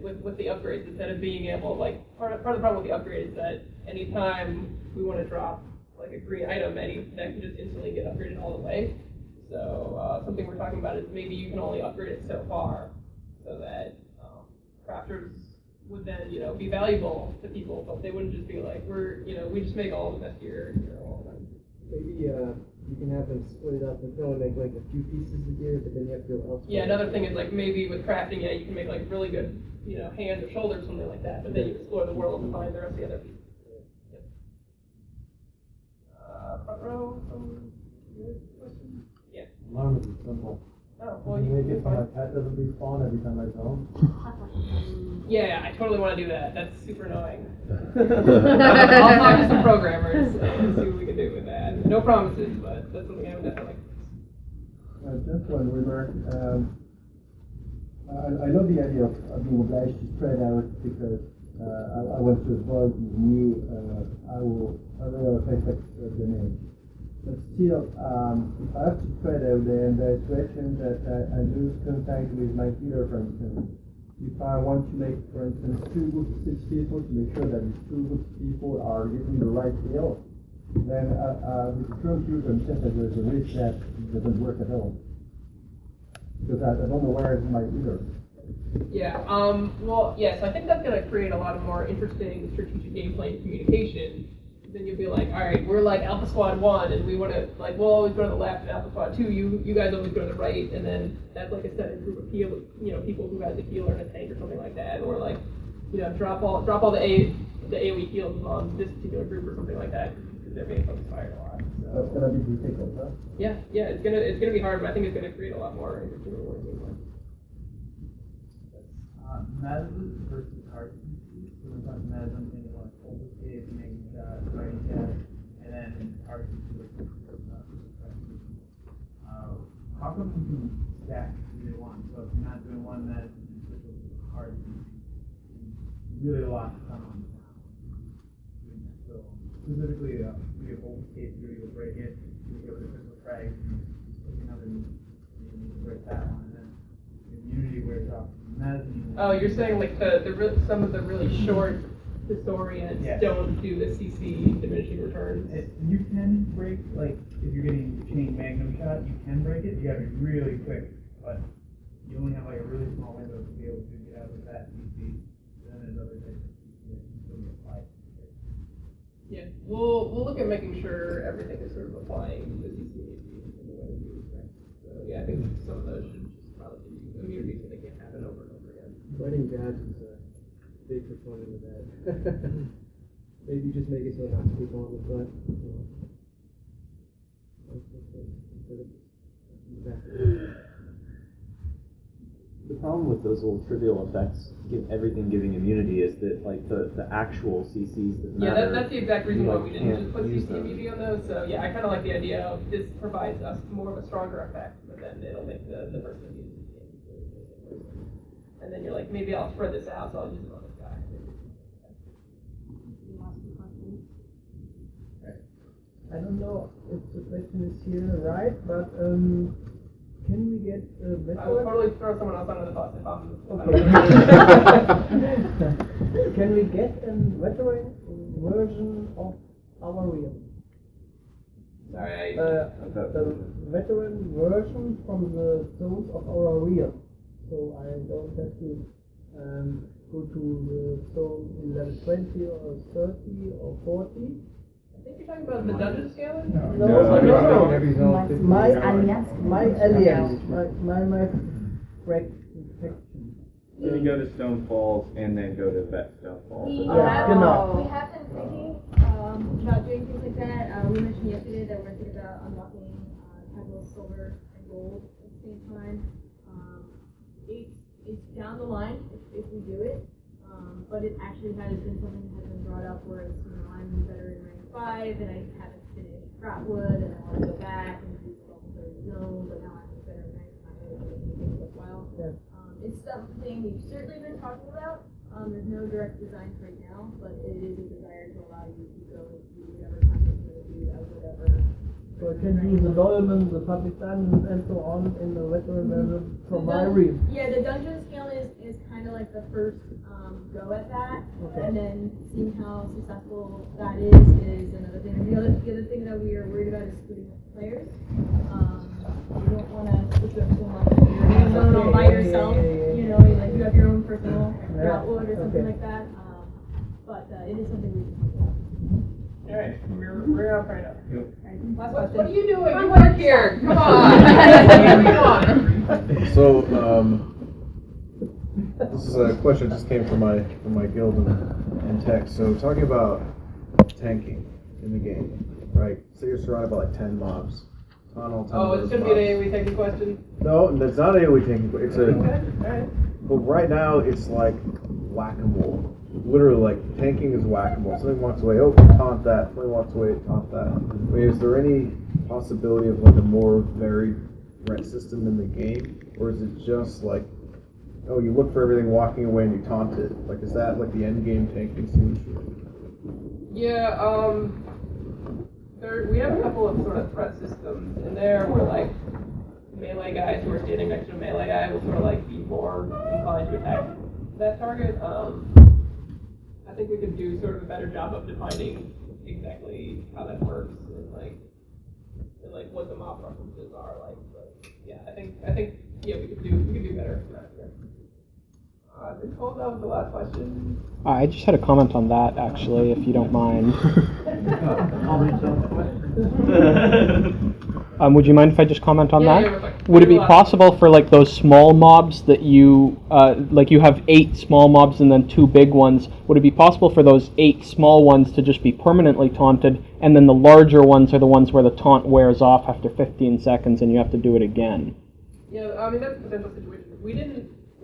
with the upgrades, instead of being able, like, part of the problem with the upgrade is that anytime we want to drop like a green item, that can just instantly get upgraded all the way. So something we're talking about is maybe you can only upgrade it so far, so that crafters would then, you know, be valuable to people, but they wouldn't just be like, we just make all the best gear, you know, all the time. Maybe you can have them split it up and can only make like a few pieces of gear, but then you have to go elsewhere. Yeah, another thing is like maybe with crafting, yeah, you can make like really good, you know, hands or shoulders, something like that, but then you explore the world to find the rest of the other pieces. Yep. Front row, some good questions? Yeah. Mine was simple. Oh, well, you make you it so my pet doesn't respawn every time I go. Yeah, I totally want to do that. That's super annoying. I'll talk to some programmers and see what we can do with that. No promises, but that's something I would definitely. Just one remark. I love the idea of being obliged to spread out because I want to avoid new array of effects of the name. But still, if I have to spread out there, and there's question that I lose contact with my healer, for instance. If I want to make, for instance, 2 groups of 6 people to make sure that these 2 groups of people are getting the right heal, then with the current view, for instance, that there's a risk that it doesn't work at all. Because I don't know where is my healer. Yeah, well, yes, I think that's going to create a lot of more interesting strategic gameplay and communication. Then you'll be like, all right, we're like Alpha Squad 1, and we want to, like, we'll always go to the left, and Alpha Squad 2, you guys always go to the right, and then that's like a set group of people who has a healer and a tank or something like that, or like, you know, drop all the AoE heals on this particular group or something like that, because they're being focus fired a lot. So. That's gonna be difficult, huh? Yeah, it's gonna be hard, but I think it's gonna create a lot more interesting rewarding gameplay. Maz versus hard PCs. So we're talking Maz, I'm thinking like Overscape, Making Shot, Writing Chat, and then hard PC. How come you can stack either one? So if you're not doing one Maz, you can switch over to hard PC. Really a lot to come on now. So specifically, we have Overscape, you break it, you go to crystal frag, you know, then you need to break that one, and then immunity wears off. Oh, you're saying like some of the really short historians don't do the CC diminishing returns? You can break, like, if you're getting chain magnum shot, you can break it. You gotta be really quick, but you only have like a really small window to be able to get out of that CC. Then there's other types of CC that can still be applied. Yeah, we'll look at making sure everything is sort of applying the CC in the way that you expect. So yeah, I think some of those should just probably give you immunity so they can't happen over and over again. Wedding Dad is a big proponent of that. Maybe just make it so not to be on the butt. The problem with those little trivial effects, everything giving immunity, is that like the actual CCs that matter. Yeah, that's the exact reason why we didn't just put CC them. immunity on those. So yeah, I kind of like the idea of this provides us more of a stronger effect, but then it'll make the person use it. And then you're like, maybe I'll spread this out, so I'll use it on this guy. I don't know if the question is here right, but can we get I will totally throw someone else under the bus if I'm. Can we get a veteran version of our real? Sorry, the veteran version from the zones of our real. So I don't have to go to the zone in level 20 or 30 or 40. I think you're talking about the dungeon scaler? No. My alliance, my protection. So you go to Stone Falls and then go to Vet Stone Falls. We Yeah, genau. have been thinking about doing things like that. We mentioned yesterday that we're thinking about unlocking titles silver and gold at the same time. It's down the line if we do it, but it actually has been something that has been brought up where it's, I'm better in rank 5 and I haven't finished Trotwood and I want to go back and do the level 30 zone, but now I'm better in rank 5 and everything as well. Yeah. It's something we've certainly been talking about. There's no direct designs right now, but it is a desire to allow you to go and do whatever content you're going to do at whatever. So I can use the dolmen, the public dungeons, and so on in the veteran version from my read. Yeah, the dungeon scale is kind of like the first go at that, Okay. and then seeing how successful that is another thing. And the other thing that we are worried about is splitting up players. You don't want to split up so much. You're going all by yourself. You know, like you have your own personal route or something like that. But it is something we can talk about. All right, we're up right now. Last question. What are you doing? You work here. Come on. Come on. So, this is a question that just came from my guild in tech. So, talking about tanking in the game, right? Say you're surrounded by like 10 mobs. It's gonna be an AoE tanking question. No, it's not AoE tanking. It's a. Okay, alright. But right now, it's like whack-a-mole. Literally, like, tanking is whack-a-mole. Something walks away, oh, taunt that. Something walks away, taunt that. I mean, is there any possibility of, like, a more varied threat system in the game? Or is it just, like, oh, you look for everything walking away and you taunt it? Like, is that, like, the end-game tanking solution? Yeah, we have a couple of sort of threat systems in there where, like, melee guys who are standing next to a melee guy will sort of, like, be more inclined to attack that target. I think we could do sort of a better job of defining exactly how that works and what the mob preferences are like. But yeah, I think we could do better for that. Nicole, that was the last question. I just had a comment on that, actually, if you don't mind. Would you mind if I just comment on that? Yeah, Would it be possible for like those small mobs that you, like you have 8 small mobs and then 2 big ones, would it be possible for those 8 small ones to just be permanently taunted, and then the larger ones are the ones where the taunt wears off after 15 seconds and you have to do it again? Yeah, I mean, that's a potential situation. We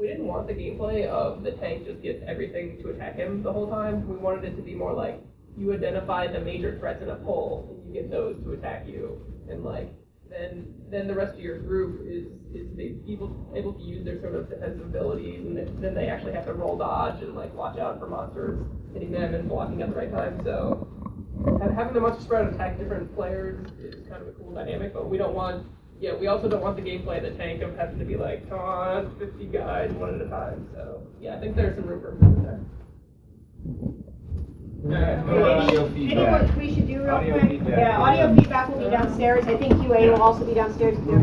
didn't want the gameplay of the tank just gets everything to attack him the whole time. We wanted it to be more like you identify the major threats in a poll and you get those to attack you, and like then the rest of your group is able to use their sort of defensive abilities, and then they actually have to roll dodge and like watch out for monsters hitting them and blocking at the right time. So having a much spread attack different players is kind of a cool dynamic, but we also don't want the gameplay of the tank of having to be like taunt 50 guys one at a time. So yeah, I think there's some room for improvement there. Audio feedback. We should do real quick. Yeah, audio feedback will be downstairs. I think QA will also be downstairs if they're